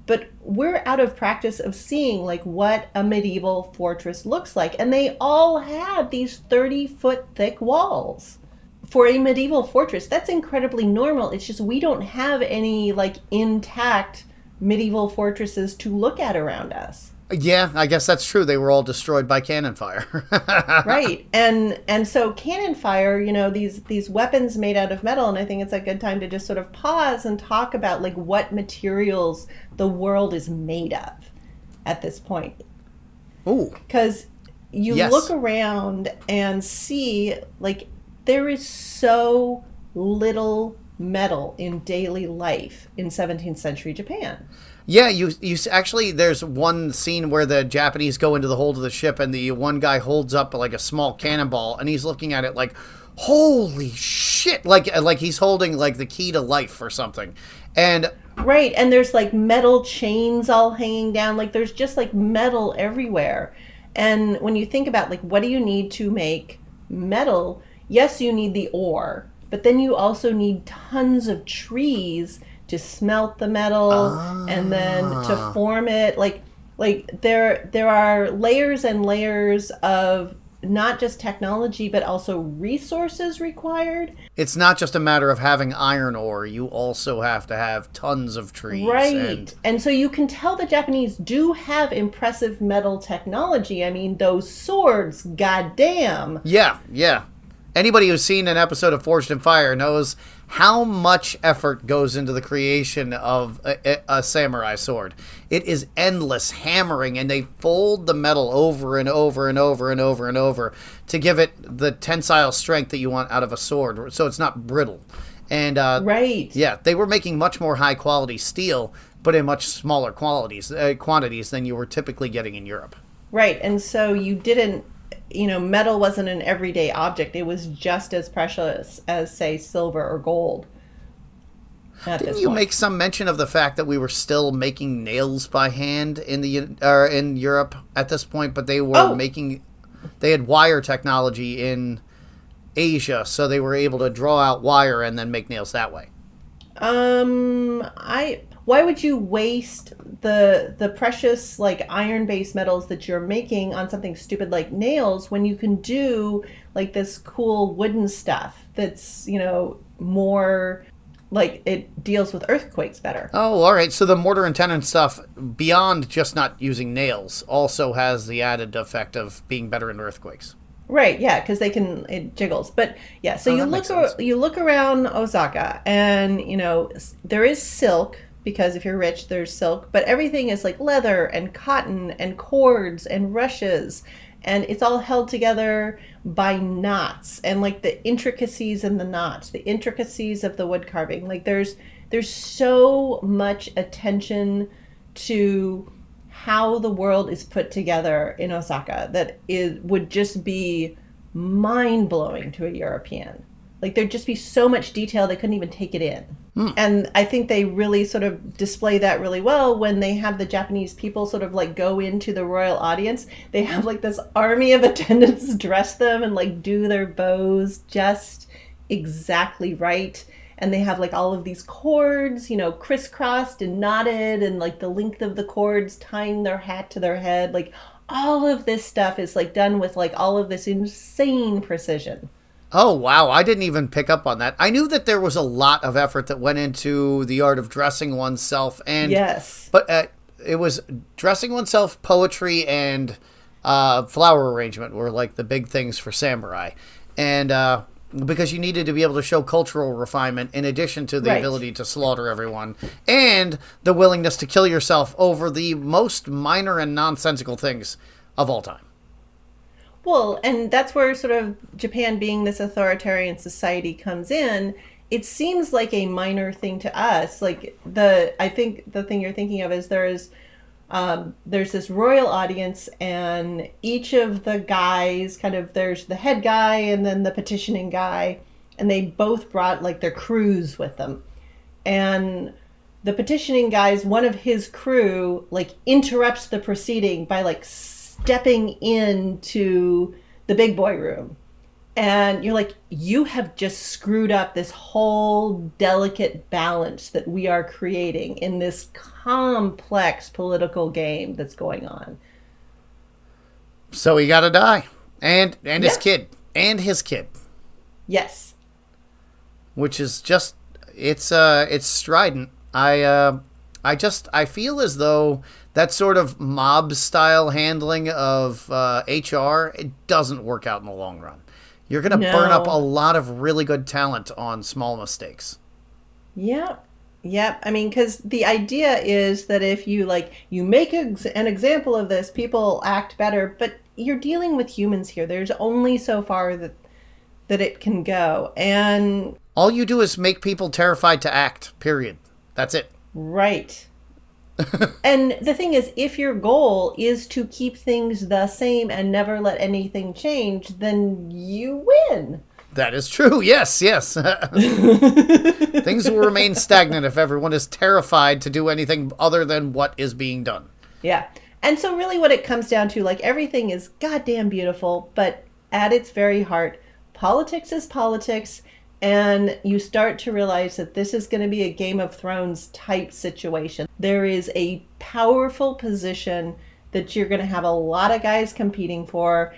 But we're out of practice of seeing like what a medieval fortress looks like, and they all had these 30-foot thick walls. For a medieval fortress, that's incredibly normal. It's just we don't have any like intact medieval fortresses to look at around us. Yeah, I guess that's true. They were all destroyed by cannon fire. Right. And so cannon fire, these weapons made out of metal, and I think it's a good time to just sort of pause and talk about like what materials the world is made of at this point. Ooh. Because you Yes. look around and see like there is so little metal in daily life in 17th century Japan. Yeah, you actually, there's one scene where the Japanese go into the hold of the ship and the one guy holds up like a small cannonball and he's looking at it like, holy shit, like he's holding like the key to life or something. And right, and there's like metal chains all hanging down, like there's just like metal everywhere. And when you think about like what do you need to make metal, yes, you need the ore, but then you also need tons of trees to smelt the metal and then to form it. Like there are layers and layers of not just technology but also resources required. it's not just a matter of having iron ore. You also have to have tons of trees. Right. And so you can tell the Japanese do have impressive metal technology. I mean, those swords, goddamn. Yeah. Anybody who's seen an episode of Forged in Fire knows how much effort goes into the creation of a samurai sword. It is endless hammering, and they fold the metal over and over and over and over and over to give it the tensile strength that you want out of a sword, so it's not brittle. And right. Yeah, they were making much more high quality steel, but in much smaller quantities than you were typically getting in Europe. Right. And so you didn't, metal wasn't an everyday object. It was just as precious as, say, silver or gold. Didn't you make some mention of the fact that we were still making nails by hand in Europe at this point, but they were they had wire technology in Asia, so they were able to draw out wire and then make nails that way. Why would you waste the precious like iron-based metals that you're making on something stupid like nails when you can do like this cool wooden stuff that's, more like it deals with earthquakes better? Oh, all right. So the mortar and tenon stuff, beyond just not using nails, also has the added effect of being better in earthquakes. Right, yeah, because it jiggles. But yeah, so you look around Osaka, and there is silk, because if you're rich, there's silk, but everything is like leather and cotton and cords and rushes, and it's all held together by knots and like the intricacies in the knots, the intricacies of the wood carving. Like there's so much attention to how the world is put together in Osaka that it would just be mind-blowing to a European. Like there'd just be so much detail they couldn't even take it in. And I think they really sort of display that really well when they have the Japanese people sort of like go into the royal audience. They have like this army of attendants dress them and like do their bows just exactly right. And they have like all of these cords, crisscrossed and knotted, and like the length of the cords tying their hat to their head. Like all of this stuff is like done with like all of this insane precision. Oh, wow. I didn't even pick up on that. I knew that there was a lot of effort that went into the art of dressing oneself. And yes. But it was dressing oneself, poetry, and flower arrangement were like the big things for samurai. And because you needed to be able to show cultural refinement in addition to the ability to slaughter everyone and the willingness to kill yourself over the most minor and nonsensical things of all time. Well, and that's where sort of Japan being this authoritarian society comes in. It seems like a minor thing to us. Like I think the thing you're thinking of is there's this royal audience, and each of the guys there's the head guy and then the petitioning guy, and they both brought like their crews with them. And the petitioning guy's one of his crew like interrupts the proceeding by like stepping into the big boy room. And you're like, you have just screwed up this whole delicate balance that we are creating in this complex political game that's going on. So he got to die. And his kid. And his kid. Yes. Which is just, it's strident. I feel as though that sort of mob style handling of HR, it doesn't work out in the long run. You're going to burn up a lot of really good talent on small mistakes. Yep. Yep. I mean, because the idea is that if you you make an example of this, people act better, but you're dealing with humans here. There's only so far that it can go. And all you do is make people terrified to act, period. That's it. Right. And the thing is, if your goal is to keep things the same and never let anything change, then you win. That is true. Yes, yes. Things will remain stagnant if everyone is terrified to do anything other than what is being done. Yeah. And so really what it comes down to, everything is goddamn beautiful, but at its very heart, politics is politics. And you start to realize that this is going to be a Game of Thrones type situation. There is a powerful position that you're going to have a lot of guys competing for,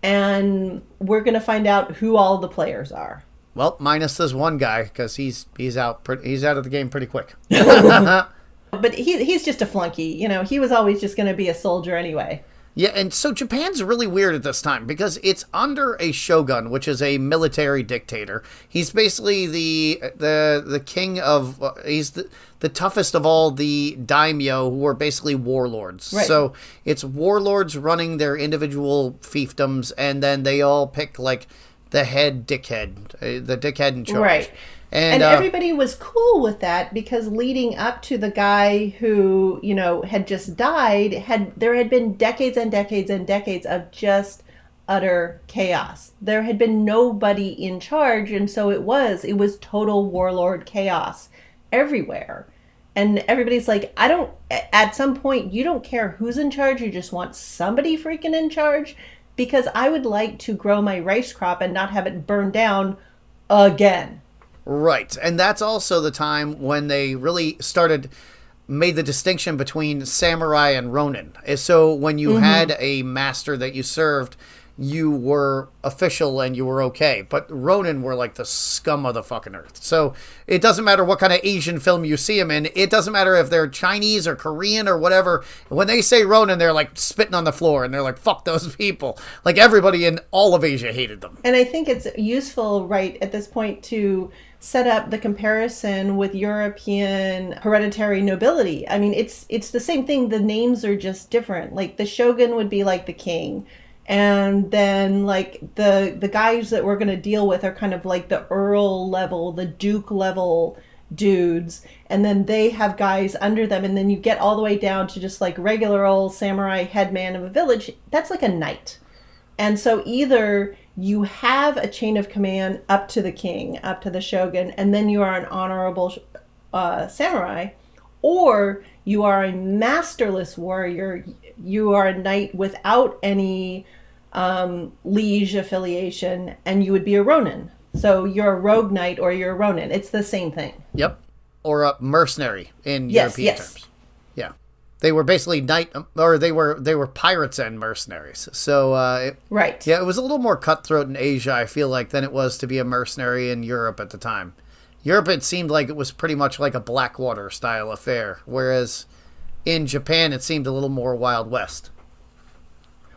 and we're going to find out who all the players are. Well, minus this one guy, because he's out of the game pretty quick. But he's just a flunky. He was always just going to be a soldier anyway. Yeah, and so Japan's really weird at this time because it's under a shogun, which is a military dictator. He's basically the king of he's the toughest of all the daimyo, who are basically warlords. Right. So it's warlords running their individual fiefdoms, and then they all pick the head dickhead, the dickhead in charge. Right. And everybody was cool with that because leading up to the guy who, had just died, there had been decades and decades and decades of just utter chaos. There had been nobody in charge, and so it was total warlord chaos everywhere. And everybody's like, at some point, you don't care who's in charge, you just want somebody freaking in charge, because I would like to grow my rice crop and not have it burned down again. Right, and that's also the time when they really made the distinction between samurai and ronin. So when you had a master that you served, you were official and you were okay. But ronin were like the scum of the fucking earth. So it doesn't matter what kind of Asian film you see them in. It doesn't matter if they're Chinese or Korean or whatever. When they say ronin, they're spitting on the floor and they're like, fuck those people. Everybody in all of Asia hated them. And I think it's useful right at this point to set up the comparison with European hereditary nobility. I mean, it's the same thing. The names are just different. The shogun would be the king. And then the guys that we're going to deal with are kind of the earl level, the duke level dudes. And then they have guys under them. And then you get all the way down to just regular old samurai headman of a village. That's a knight. And so either you have a chain of command up to the king, up to the shogun, and then you are an honorable samurai, or you are a masterless warrior. You are a knight without any liege affiliation, and you would be a ronin. So you're a rogue knight or you're a ronin. It's the same thing. Yep. Or a mercenary in European terms. Yeah. They were basically they were pirates and mercenaries. So right. Yeah, it was a little more cutthroat in Asia, I feel than it was to be a mercenary in Europe at the time. Europe, it seemed like it was pretty much like a Blackwater style affair, whereas in Japan it seemed a little more Wild West.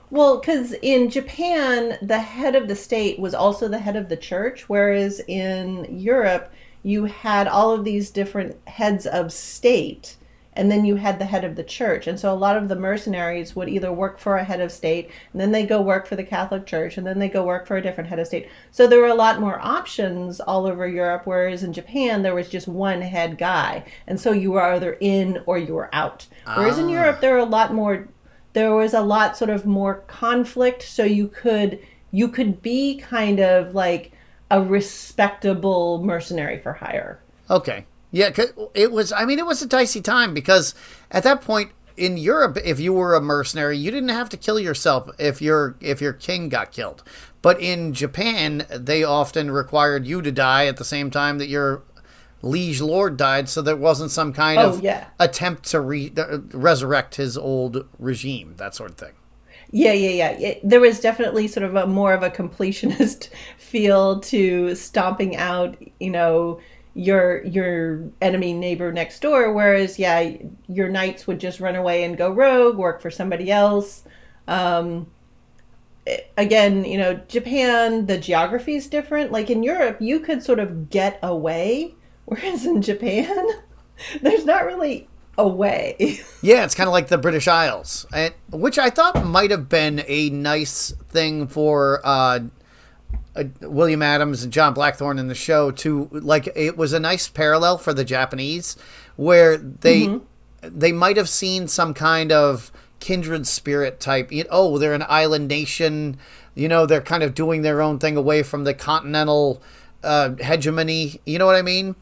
Well, because in Japan, the head of the state was also the head of the church, whereas in Europe, you had all of these different heads of state, and then you had the head of the church. And so a lot of the mercenaries would either work for a head of state, and then they go work for the Catholic Church, and then they go work for a different head of state. So there were a lot more options all over Europe, whereas in Japan, there was just one head guy. And so you were either in or you were out. Whereas in Europe, there was a lot sort of more conflict, so you could be kind of like a respectable mercenary for hire. Okay. Yeah, it was a dicey time because at that point in Europe, if you were a mercenary, you didn't have to kill yourself if your king got killed. But in Japan, they often required you to die at the same time that your liege lord died, so there wasn't some kind of attempt to resurrect his old regime, that sort of thing. Yeah. There was definitely sort of a more of a completionist feel to stomping out, your enemy neighbor next door. Whereas, yeah, your knights would just run away and go rogue, work for somebody else. Again, Japan, the geography is different. Like in Europe, you could sort of get away, whereas in Japan, there's not really a way. Yeah, it's kind of like the British Isles, which I thought might have been a nice thing for William Adams and John Blackthorne in the show to, like, it was a nice parallel for the Japanese where they might have seen some kind of kindred spirit type. Oh, they're an island nation. They're kind of doing their own thing away from the continental hegemony. You know what I mean?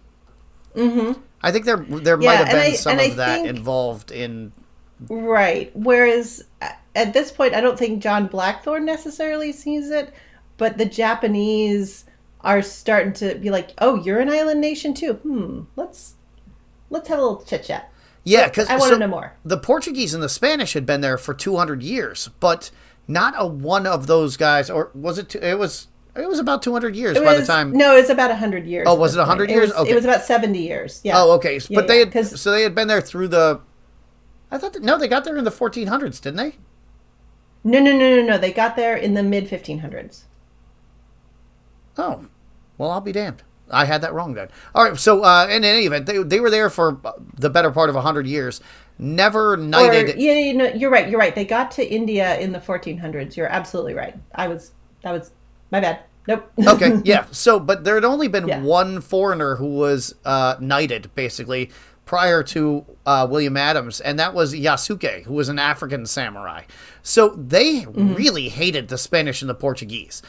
Mm-hmm. I think there might have been some of that involved in... Right. Whereas at this point, I don't think John Blackthorne necessarily sees it, but the Japanese are starting to be like, oh, you're an island nation too? Let's have a little chit-chat. Yeah, because I want to know more. The Portuguese and the Spanish had been there for 200 years, but not a one of those guys, or was it? It was about 200 years by the time. No, it was about 100 years. Oh, was it 100 years? Okay. It was about 70 years. Yeah. Oh, okay. Yeah, but they had been there through the. I thought they got there in the 1400s, didn't they? No. They got there in the mid 1500s. Oh, well, I'll be damned. I had that wrong then. All right, so in any event, they were there for the better part of 100 years. Never knighted. You're right. They got to India in the 1400s. You're absolutely right. That was my bad. Nope. Okay, yeah. So, but there had only been one foreigner who was knighted, basically, prior to William Adams, and that was Yasuke, who was an African samurai. So they really hated the Spanish and the Portuguese.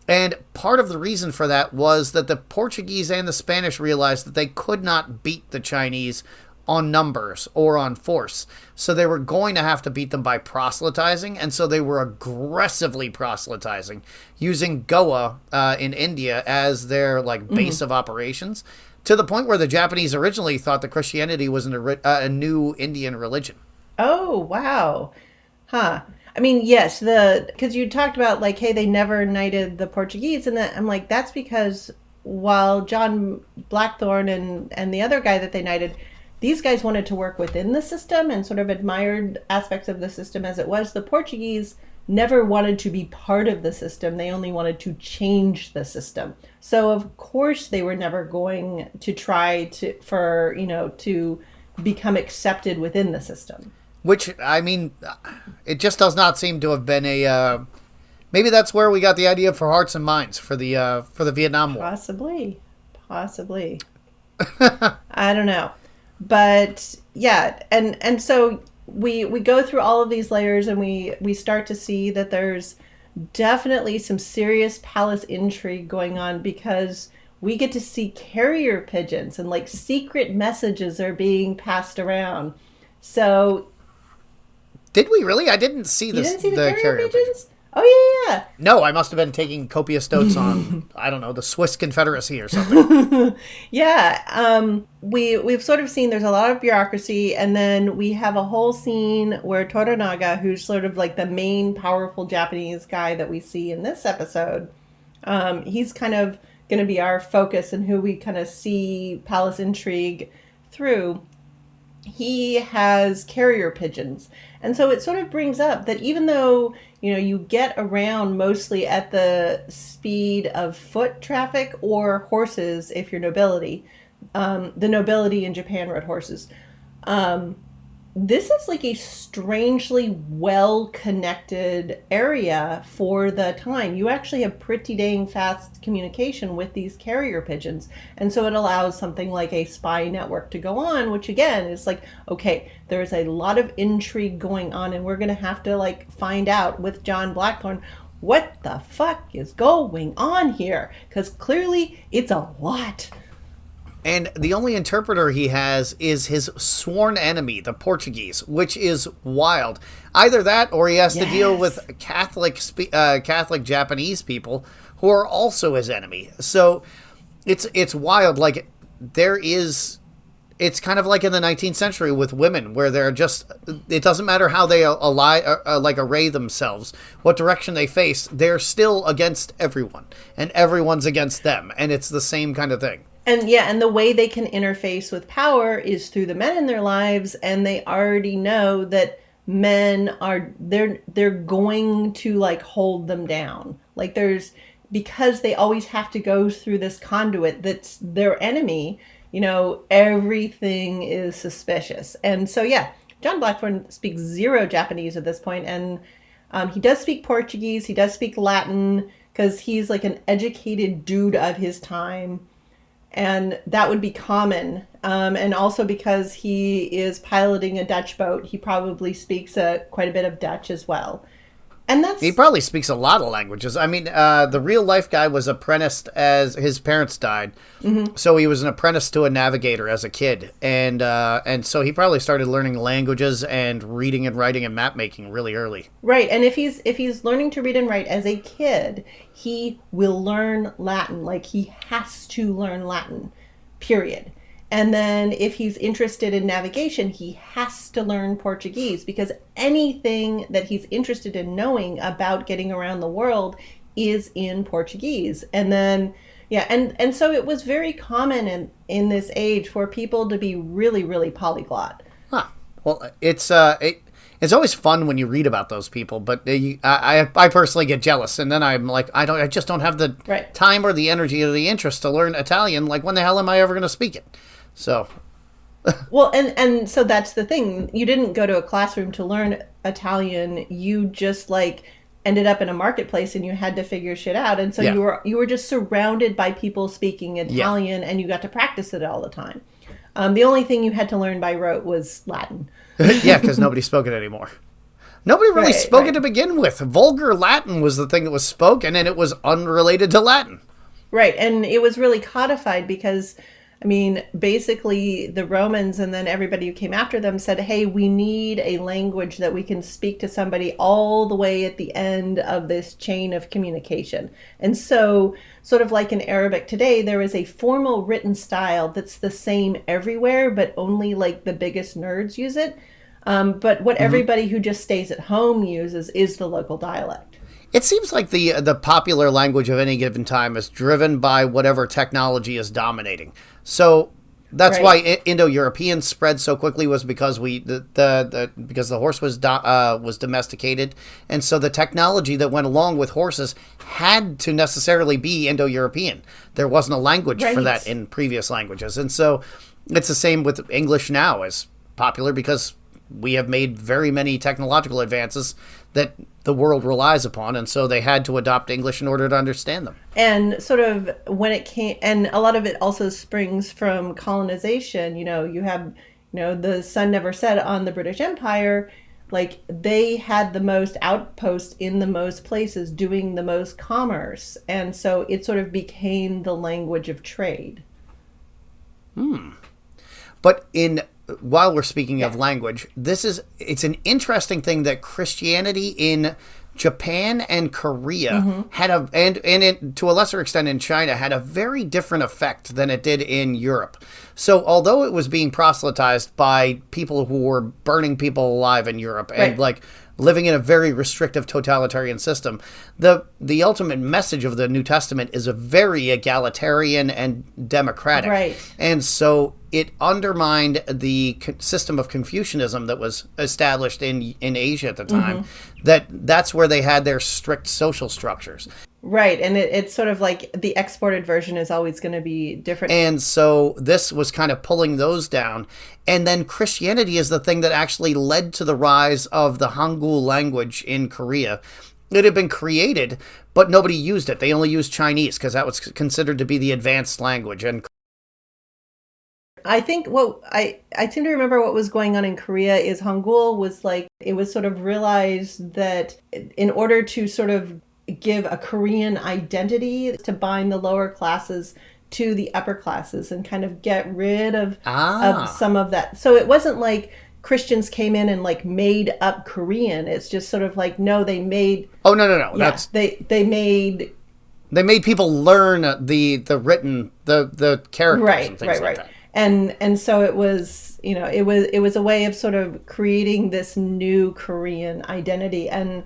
And part of the reason for that was that the Portuguese and the Spanish realized that they could not beat the Chinese on numbers or on force. So they were going to have to beat them by proselytizing. And so they were aggressively proselytizing, using Goa in India as their base of operations, to the point where the Japanese originally thought that Christianity was a new Indian religion. Oh, wow. Huh. I mean, yes, because you talked about hey, they never knighted the Portuguese, and I'm like, that's because while John Blackthorne and the other guy that they knighted, these guys wanted to work within the system and sort of admired aspects of the system as it was. The Portuguese never wanted to be part of the system. They only wanted to change the system. So of course they were never going to try to become accepted within the system. Which, I mean, it just does not seem to have been a... maybe that's where we got the idea for Hearts and Minds for the Vietnam War. Possibly. I don't know. But, yeah, and so we go through all of these layers, and we start to see that there's definitely some serious palace intrigue going on, because we get to see carrier pigeons and, secret messages are being passed around. So... Did we really? I didn't see this. You didn't see the carrier pigeons? Oh, yeah. No, I must have been taking copious notes on, I don't know, the Swiss Confederacy or something. Yeah. We've sort of seen there's a lot of bureaucracy, and then we have a whole scene where Toranaga, who's sort of the main powerful Japanese guy that we see in this episode, he's kind of going to be our focus and who we kind of see palace intrigue through. He has carrier pigeons. And so it sort of brings up that even though, you get around mostly at the speed of foot traffic or horses if you're nobility, the nobility in Japan rode horses. This is a strangely well-connected area for the time. You actually have pretty dang fast communication with these carrier pigeons. And so it allows something like a spy network to go on, which again is okay, there's a lot of intrigue going on, and we're going to have to find out with John Blackthorne what the fuck is going on here. Because clearly it's a lot. And the only interpreter he has is his sworn enemy, the Portuguese, which is wild. Either that, or he has to deal with Catholic Japanese people who are also his enemy. So it's wild. It's kind of like in the 19th century with women, where they're just, it doesn't matter how they array themselves, what direction they face, they're still against everyone, and everyone's against them, and it's the same kind of thing. And the way they can interface with power is through the men in their lives, and they already know that men are they're going to like hold them down. Like because they always have to go through this conduit that's their enemy, everything is suspicious. And so yeah, John Blackthorne speaks zero Japanese at this point, and he does speak Portuguese, he does speak Latin, because he's like an educated dude of his time. And that would be common. And also because he is piloting a Dutch boat, he probably speaks quite a bit of Dutch as well. And he probably speaks a lot of languages. I mean, the real life guy was apprenticed as his parents died. Mm-hmm. So he was an apprentice to a navigator as a kid. And so he probably started learning languages and reading and writing and map making really early. Right. And if he's learning to read and write as a kid, he will learn Latin. Like, he has to learn Latin, period. And then if he's interested in navigation, he has to learn Portuguese, because anything that he's interested in knowing about getting around the world is in Portuguese. And then, yeah, and so it was very common in this age for people to be really, really polyglot. Huh. Well, it's always fun when you read about those people, but I personally get jealous, and then I'm like, I just don't have the time or the energy or the interest to learn Italian. Like, when the hell am I ever going to speak it? So, well, and so that's the thing. You didn't go to a classroom to learn Italian. You just like ended up in a marketplace and you had to figure shit out. And so you were just surrounded by people speaking Italian, and you got to practice it all the time. The only thing you had to learn by rote was Latin. Yeah, because nobody spoke it anymore. Nobody really spoke it to begin with. Vulgar Latin was the thing that was spoken, and it was unrelated to Latin. Right, and it was really codified because, I mean, basically the Romans and then everybody who came after them said, hey, we need a language that we can speak to somebody all the way at the end of this chain of communication. And so, sort of like in Arabic today, there is a formal written style that's the same everywhere, but only like the biggest nerds use it. But what everybody who just stays at home uses is the local dialect. It seems like the popular language of any given time is driven by whatever technology is dominating. So that's why Indo-European spread so quickly, was because because the horse was domesticated, and so the technology that went along with horses had to necessarily be Indo-European. There wasn't a language for that in previous languages, and so it's the same with English now as popular because we have made very many technological advances that the world relies upon, and so they had to adopt English in order to understand them. And sort of when it came, and a lot of it also springs from colonization. You have, the sun never set on the British Empire. Like, they had the most outposts in the most places, doing the most commerce, and so it sort of became the language of trade. But while we're speaking of language, it's an interesting thing that Christianity in Japan and Korea had to a lesser extent in China, had a very different effect than it did in Europe. So although it was being proselytized by people who were burning people alive in Europe and like living in a very restrictive totalitarian system, the ultimate message of the New Testament is a very egalitarian and democratic. Right. And so it undermined the system of Confucianism that was established in Asia at the time. That's where they had their strict social structures. Right, and it's sort of like the exported version is always going to be different. And so this was kind of pulling those down. And then Christianity is the thing that actually led to the rise of the Hangul language in Korea. It had been created, but nobody used it. They only used Chinese because that was considered to be the advanced language. And I think I seem to remember what was going on in Korea is Hangul was like, it was sort of realized that in order to sort of give a Korean identity, to bind the lower classes to the upper classes and kind of get rid of some of that. So it wasn't like Christians came in and like made up Korean. It's just sort of like, no, they made... Oh, no. Yeah, they made people learn the written, the characters and things like that. And so it was, it was a way of sort of creating this new Korean identity. And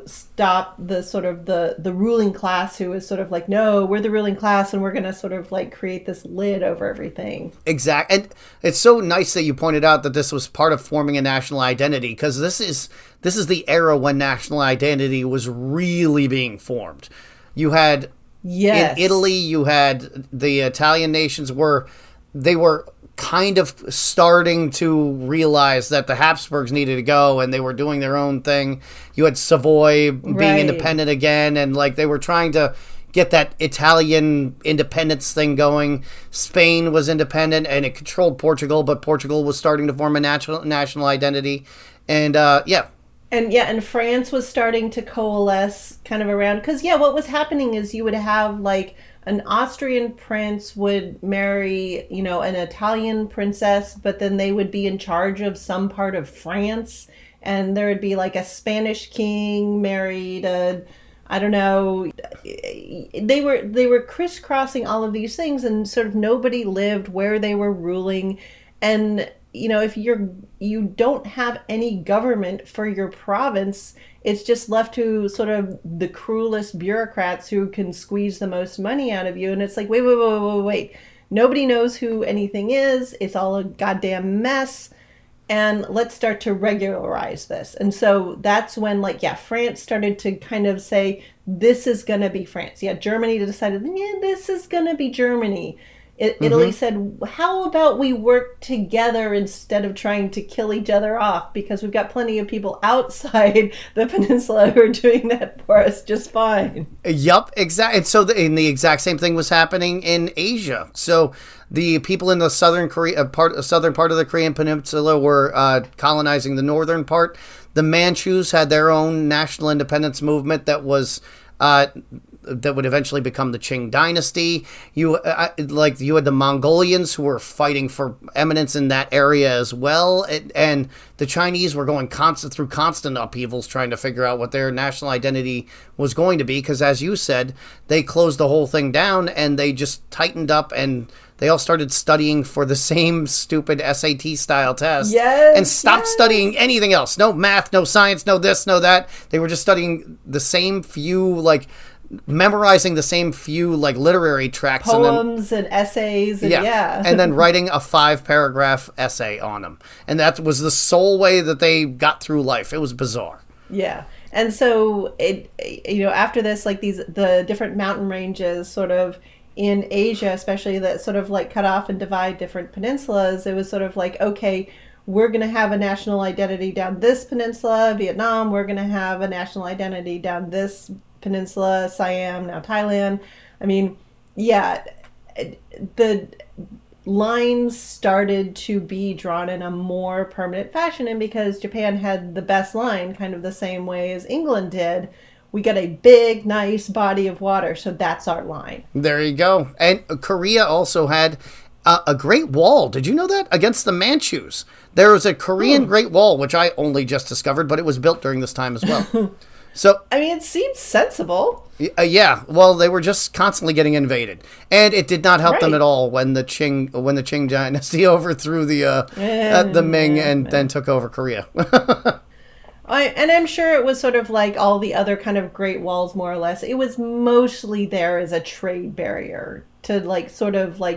stop the sort of the ruling class, who is sort of like, no, we're the ruling class and we're going to sort of like create this lid over everything. Exact. And it's so nice that you pointed out that this was part of forming a national identity, because this is the era when national identity was really being formed. You had in Italy, you had the Italian nations were kind of starting to realize that the Habsburgs needed to go, and they were doing their own thing. You had Savoy being independent again, and like they were trying to get that Italian independence thing going. Spain was independent and it controlled Portugal, but Portugal was starting to form a national identity. And And France was starting to coalesce kind of around, because what was happening is you would have like an Austrian prince would marry, an Italian princess, but then they would be in charge of some part of France, and there would be like a Spanish king married I don't know. They were crisscrossing all of these things, and sort of nobody lived where they were ruling. And if you don't have any government for your province, it's just left to sort of the cruelest bureaucrats who can squeeze the most money out of you. And it's like, wait. Nobody knows who anything is. It's all a goddamn mess. And let's start to regularize this. And so that's when, France started to kind of say, this is going to be France. Germany decided, this is going to be Germany. Italy said, how about we work together instead of trying to kill each other off? Because we've got plenty of people outside the peninsula who are doing that for us just fine. Yup, exactly. And so the exact same thing was happening in Asia. So the people in the southern part of the Korean peninsula were colonizing the northern part. The Manchus had their own national independence movement that would eventually become the Qing dynasty. You had the Mongolians who were fighting for eminence in that area as well, and the Chinese were going through constant upheavals trying to figure out what their national identity was going to be, because as you said, they closed the whole thing down and they just tightened up, and they all started studying for the same stupid SAT style test and stopped studying anything else. No math, no science, no this, no that. They were just studying the same few, memorizing the same few literary tracts, poems and essays, and and then writing a 5-paragraph essay on them, and that was the sole way that they got through life. It was bizarre. And so after this, the different mountain ranges sort of in Asia, especially, that sort of cut off and divide different peninsulas, it was sort of okay, we're going to have a national identity down this peninsula, Vietnam. We're going to have a national identity down this peninsula, Siam, now Thailand. I mean, the lines started to be drawn in a more permanent fashion. And because Japan had the best line, kind of the same way as England did, we got a big, nice body of water. So that's our line. There you go. And Korea also had a Great Wall. Did you know that? Against the Manchus. There was a Korean Great Wall, which I only just discovered, but it was built during this time as well. So, I mean, it seems sensible. Well, they were just constantly getting invaded, and it did not help them at all when the Qing dynasty overthrew the Ming and then took over Korea. And I'm sure it was sort of like all the other kind of Great Walls, more or less. It was mostly there as a trade barrier to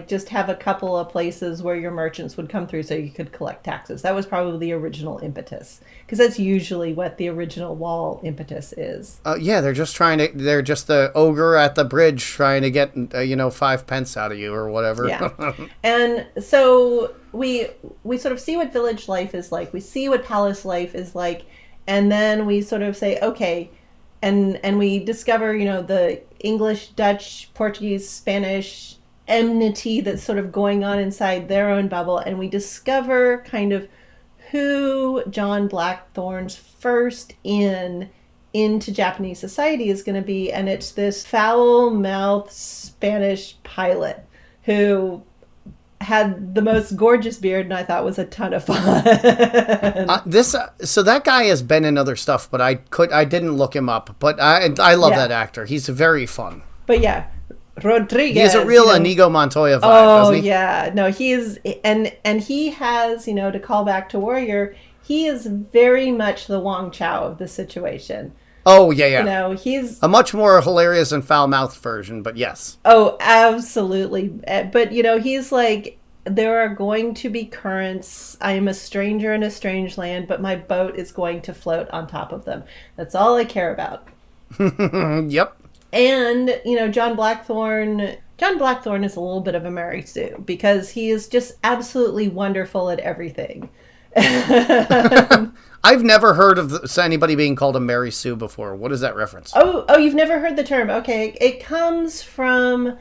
just have a couple of places where your merchants would come through so you could collect taxes. That was probably the original impetus, because that's usually what the original wall impetus is. They're just the ogre at the bridge trying to get 5 pence out of you or whatever. Yeah. And so we sort of see what village life is like. We see what palace life is like. And then we sort of say, okay, and we discover, the English, Dutch, Portuguese, Spanish enmity that's sort of going on inside their own bubble. And we discover kind of who John Blackthorne's first into Japanese society is going to be. And it's this foul-mouthed Spanish pilot who had the most gorgeous beard, and I thought was a ton of fun. So that guy has been in other stuff, but I didn't look him up. But I love that actor. He's very fun. But Rodriguez. He has a real Inigo Montoya vibe, doesn't he? Oh yeah, no, he is, and he has, to call back to Warrior, he is very much the Wong Chao of the situation. Oh, yeah, yeah. You know, he's... A much more hilarious and foul-mouthed version, but yes. Oh, absolutely. But, you know, he's like, there are going to be currents. I am a stranger in a strange land, but my boat is going to float on top of them. That's all I care about. Yep. And, you know, John Blackthorne is a little bit of a Mary Sue because he is just absolutely wonderful at everything. I've never heard of anybody being called a Mary Sue before. What is that reference? Oh, you've never heard the term. Okay. It comes from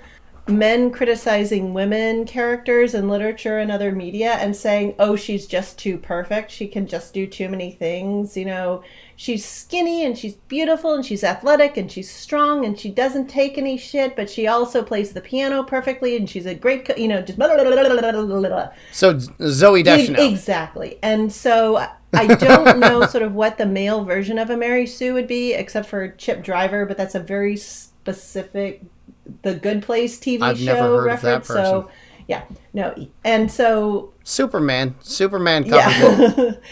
men criticizing women characters in literature and other media and saying, oh, she's just too perfect. She can just do too many things. You know, she's skinny and she's beautiful and she's athletic and she's strong and she doesn't take any shit, but she also plays the piano perfectly and she's a great, you know, just blah, blah, blah, blah, blah, blah. So Zooey Deschanel. Exactly. And so I don't know sort of what the male version of a Mary Sue would be, except for Chip Driver, but that's a very specific The Good Place TV I've show never heard reference. of that person. So yeah, no. And so Superman covers it.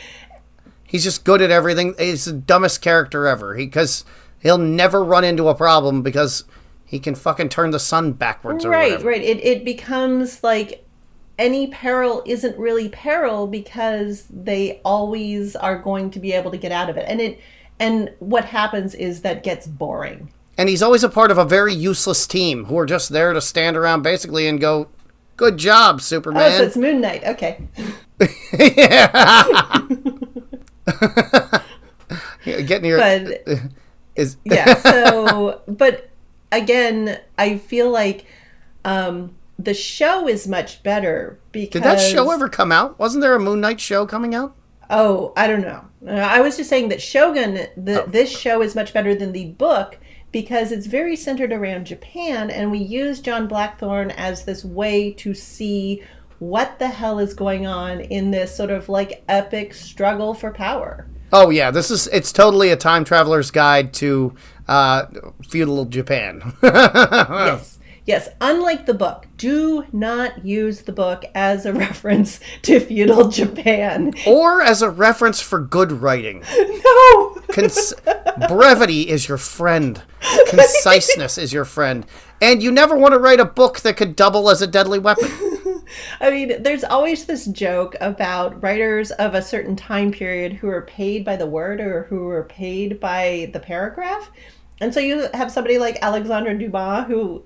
He's just good at everything. He's the dumbest character ever. Because he'll never run into a problem because he can fucking turn the sun backwards or whatever. Right. It becomes like any peril isn't really peril because they always are going to be able to get out of it. And what happens is that gets boring. And he's always a part of a very useless team who are just there to stand around basically and go, good job, Superman. Oh, so it's Moon Knight. Okay. Yeah. Getting your... So, but again, I feel like the show is much better because... Did that show ever come out? Wasn't there a Moon Knight show coming out? Oh, I don't know. I was just saying that Shogun, this show is much better than the book because it's very centered around Japan, and we use John Blackthorne as this way to see what the hell is going on in this sort of like epic struggle for power. Oh yeah, it's totally a time traveler's guide to feudal Japan. Yes, unlike the book, do not use the book as a reference to feudal Japan. Or as a reference for good writing. No! Brevity is your friend. Conciseness is your friend. And you never want to write a book that could double as a deadly weapon. I mean, there's always this joke about writers of a certain time period who are paid by the word or who are paid by the paragraph. And so you have somebody like Alexandre Dumas who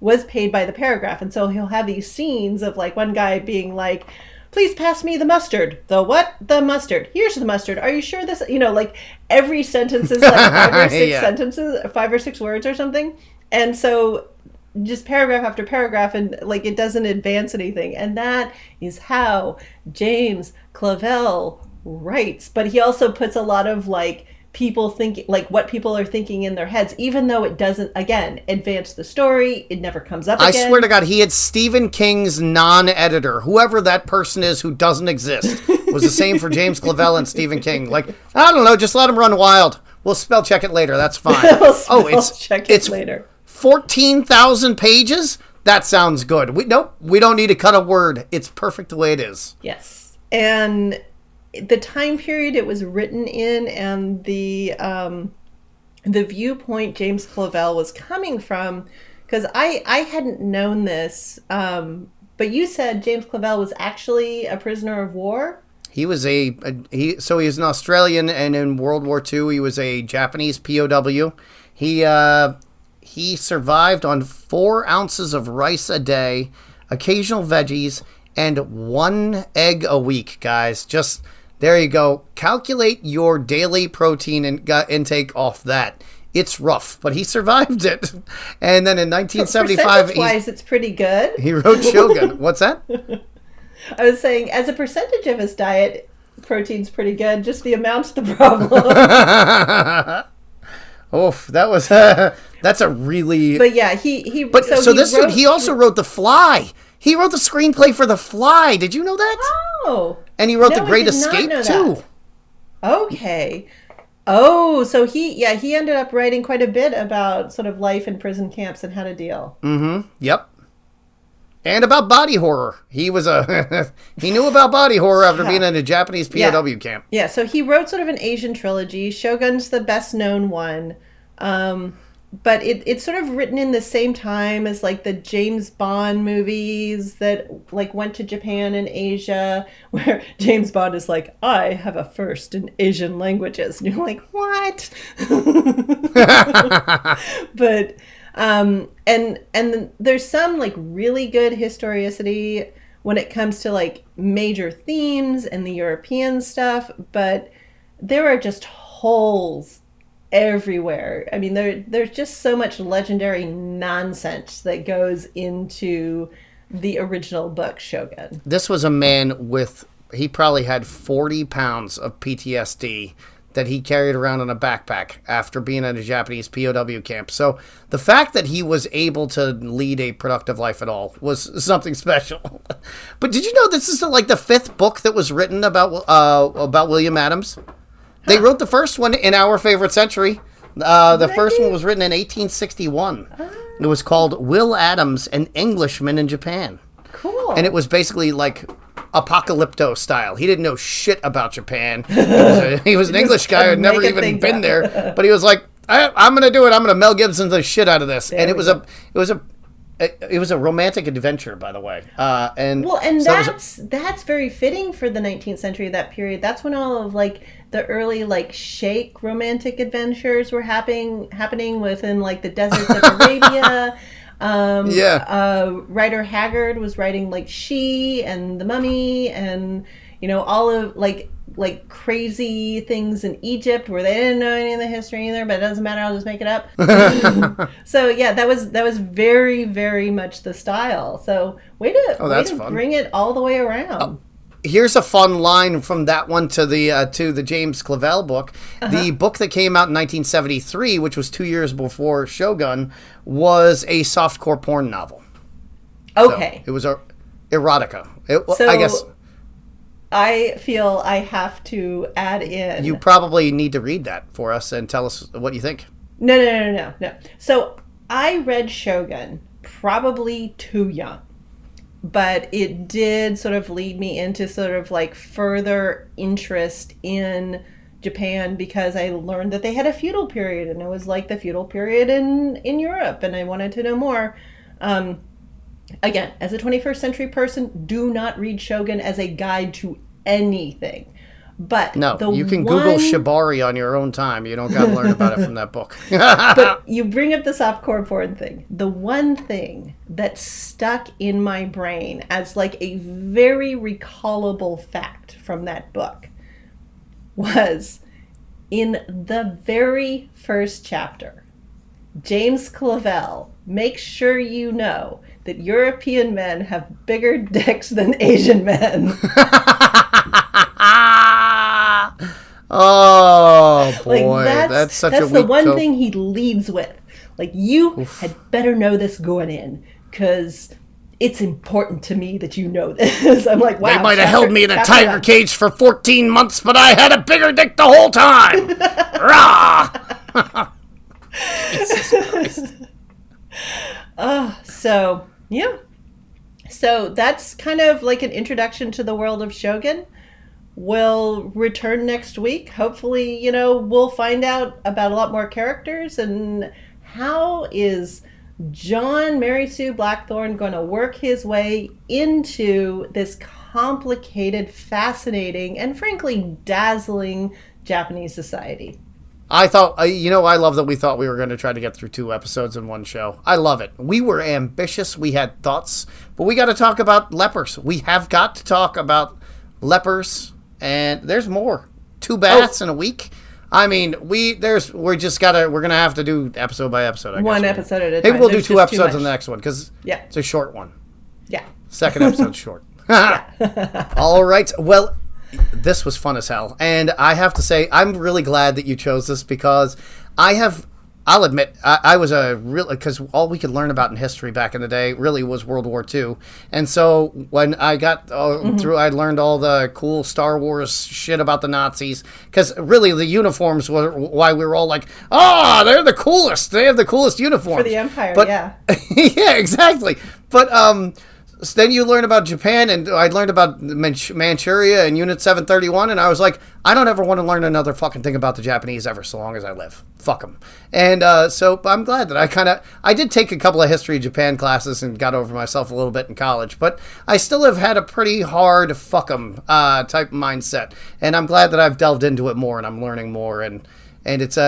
was paid by the paragraph. And so he'll have these scenes of like one guy being like, please pass me the mustard. The what? The mustard. Here's the mustard. Are you sure this, you know, like every sentence is like 5 or 6 sentences, 5 or 6 words or something. And so just paragraph after paragraph and like it doesn't advance anything. And that is how James Clavell writes. But he also puts a lot of like people thinking, like what people are thinking in their heads, even though it doesn't, again, advance the story. It never comes up again. I swear to God, he had Stephen King's non-editor, whoever that person is who doesn't exist, was the same for James Clavell and Stephen King. Like, I don't know, just let him run wild. We'll spell check it later. That's fine. It's later. 14,000 pages? That sounds good. We don't need to cut a word. It's perfect the way it is. Yes. And the time period it was written in and the viewpoint James Clavell was coming from, because I hadn't known this, but you said James Clavell was actually a prisoner of war? He was he was an Australian, and in World War II he was a Japanese POW. He survived on 4 ounces of rice a day, occasional veggies, and 1 egg a week, guys. Just there you go. Calculate your daily protein intake off that. It's rough, but he survived it. And then in 1975... Percentage-wise, it's pretty good. He wrote Shogun. What's that? I was saying, as a percentage of his diet, protein's pretty good. Just the amount's the problem. Oof, that was... that's a really... But yeah, he also wrote The Fly. He wrote the screenplay for The Fly. Did you know that? Oh. And he wrote The Great Escape, too. Okay. Oh, so he ended up writing quite a bit about sort of life in prison camps and how to deal. Mm-hmm. Yep. And about body horror. He was he knew about body horror after being in a Japanese POW camp. Yeah, so he wrote sort of an Asian trilogy. Shogun's the best known one. But it's sort of written in the same time as like the James Bond movies that like went to Japan and Asia, where James Bond is like, I have a first in Asian languages. And you're like, what? But and there's some like really good historicity when it comes to like major themes and the European stuff, but there are just holes everywhere. I mean, there's just so much legendary nonsense that goes into the original book, Shogun. This was a man he probably had 40 pounds of PTSD that he carried around in a backpack after being in a Japanese POW camp. So the fact that he was able to lead a productive life at all was something special. But did you know this is like the 5th book that was written about William Adams? They wrote the first one in our favorite century. The first one was written in 1861. It was called Will Adams, an Englishman in Japan. Cool. And it was basically like Apocalypto style. He didn't know shit about Japan. He was an English guy who had never even been there. But he was like, I'm going to do it. I'm going to Mel Gibson the shit out of this. And it was a romantic adventure, by the way. That's very fitting for the 19th century, that period. That's when all of like the early like Sheikh romantic adventures were happening within like the deserts of Arabia. Rider Haggard was writing like She and the Mummy, and all of like crazy things in Egypt where they didn't know any of the history either, but it doesn't matter, I'll just make it up. So yeah, that was very, very much the style. So way to bring it all the way around. Here's a fun line from that one to the James Clavell book. The book that came out in 1973, which was 2 years before Shogun, was a softcore porn novel. Okay. So it was a erotica. I guess I feel I have to add in. You probably need to read that for us and tell us what you think. No. So I read Shogun probably too young. But it did sort of lead me into sort of like further interest in Japan, because I learned that they had a feudal period, and it was like the feudal period in Europe, and I wanted to know more. Again, as a 21st century person, do not read Shogun as a guide to anything. But no, you can Google Shibari on your own time. You don't got to learn about it from that book. But you bring up the softcore porn thing. The one thing that stuck in my brain as like a very recallable fact from that book was in the very first chapter, James Clavell makes sure you know that European men have bigger dicks than Asian men. Oh boy, like that's the one thing he leads with. Like, you had better know this going in, because it's important to me that you know this. I'm like, wow. They might have held me in a tiger cage for 14 months, but I had a bigger dick the whole time. Rah! Jesus Christ. So yeah. So that's kind of like an introduction to the world of Shogun. We'll return next week. Hopefully, we'll find out about a lot more characters, and how is John Mary Sue Blackthorne going to work his way into this complicated, fascinating, and frankly dazzling Japanese society. I thought, I love that we thought we were going to try to get through 2 episodes in one show. I love it. We were ambitious. We had thoughts, but we got to talk about lepers. We have got to talk about lepers. And there's more. 2 baths in a week. I mean, we're gonna have to do episode by episode. I guess. One episode at a time. Maybe we'll do 2 episodes on the next one, because it's a short one. Yeah. Second episode's short. All right. Well, this was fun as hell, and I have to say, I'm really glad that you chose this, because I'll admit, I was because all we could learn about in history back in the day really was World War II. And so when I got through, I learned all the cool Star Wars shit about the Nazis, because really the uniforms were why we were all like, they're the coolest. They have the coolest uniforms. For the Empire, but, yeah. Yeah, exactly. But So then you learn about Japan, and I learned about Manchuria and Unit 731, and I was like, I don't ever want to learn another fucking thing about the Japanese ever so long as I live. Fuck them. And so I'm glad that I did take a couple of history of Japan classes and got over myself a little bit in college, but I still have had a pretty hard fuck them type mindset, and I'm glad that I've delved into it more and I'm learning more, and it's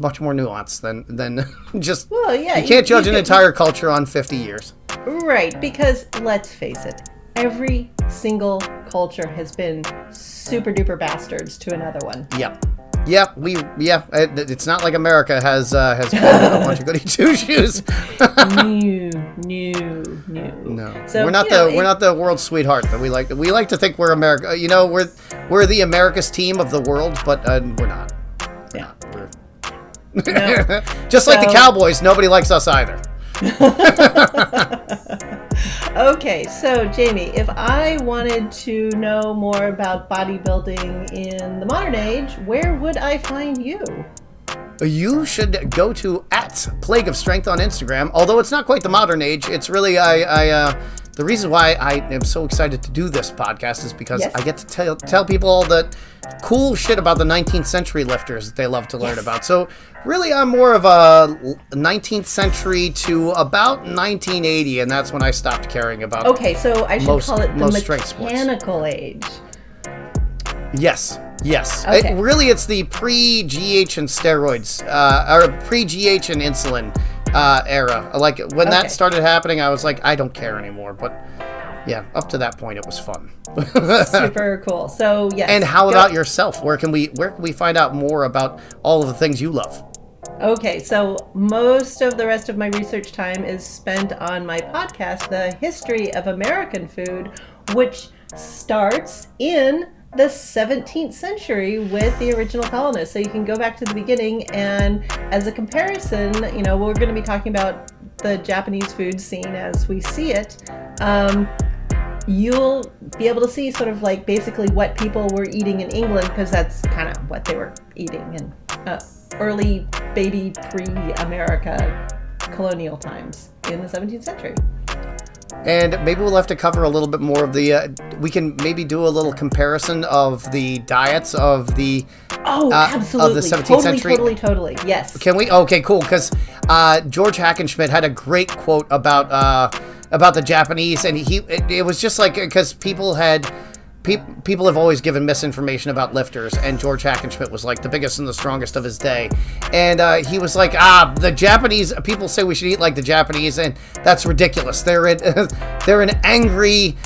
much more nuanced than just, well, yeah, you can't judge an entire culture on 50 years. Right, because let's face it, every single culture has been super duper bastards to another one. Yep. It's not like America has been a bunch of goody two shoes. No. So, we're not the world's sweetheart, but we like to think we're America. We're the America's team of the world, but we're not. Yeah. No. Just like the Cowboys, nobody likes us either. Okay, so Jamie, if I wanted to know more about bodybuilding in the modern age, where would I find you? You should go to @PlagueOfStrength on Instagram. Although it's not quite the modern age, it's really the reason why I am so excited to do this podcast is because I get to tell people all the cool shit about the 19th century lifters that they love to learn about. So really, I'm more of a 19th century to about 1980, and that's when I stopped caring about. Okay, so I should call it the mechanical age. Yes. Okay. It's the pre-GH and steroids, or pre-GH and insulin era. Like, when that started happening, I was like, I don't care anymore. But yeah, up to that point, it was fun. Super cool. So, yes. And how about yourself? Where can we find out more about all of the things you love? Okay, so most of the rest of my research time is spent on my podcast, The History of American Food, which starts in the 17th century with the original colonists. So you can go back to the beginning, and as a comparison, we're going to be talking about the Japanese food scene as we see it. You'll be able to see sort of like basically what people were eating in England, because that's kind of what they were eating in early baby pre-America colonial times in the 17th century. And maybe we'll have to cover a little bit more of the. We can maybe do a little comparison of the diets of the. Absolutely. Of the 17th century. Totally. Yes. Can we? Okay, cool. Because George Hackenschmidt had a great quote about the Japanese, and it was just like, because people have always given misinformation about lifters, and George Hackenschmidt was like the biggest and the strongest of his day, and he was like, the Japanese, people say we should eat like the Japanese, and that's ridiculous. They're an angry,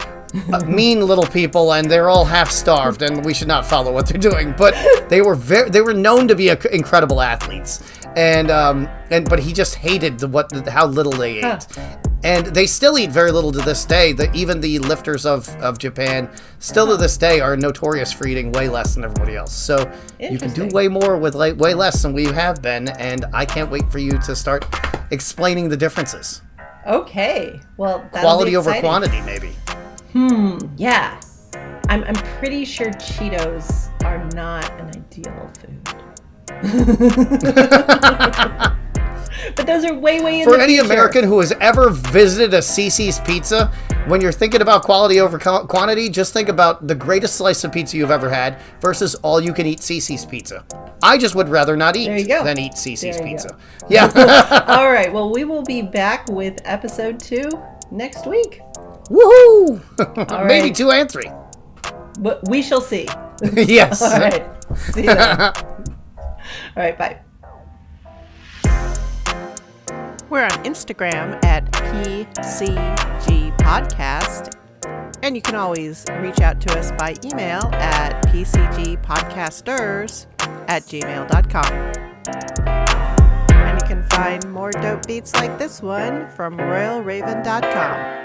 mean little people, and they're all half starved, and we should not follow what they're doing. But they were known to be incredible athletes, but he just hated how little they ate. And they still eat very little to this day. Even the lifters of Japan still to this day are notorious for eating way less than everybody else. So you can do way more with way less than we have been. And I can't wait for you to start explaining the differences. Okay. Well, quality over quantity, maybe. Yeah. I'm pretty sure Cheetos are not an ideal food. But those are way in the future. For any American who has ever visited a CC's Pizza, when you're thinking about quality over quantity, just think about the greatest slice of pizza you've ever had versus all you can eat CC's Pizza. I just would rather not eat than eat CC's Pizza. Yeah. All right. Well, we will be back with episode 2 next week. Woohoo! Maybe right. 2 and 3. But we shall see. Yes. All right. See you then. All right. Bye. We're on Instagram at PCG Podcast, and you can always reach out to us by email at pcgpodcasters@gmail.com. And you can find more dope beats like this one from royalraven.com.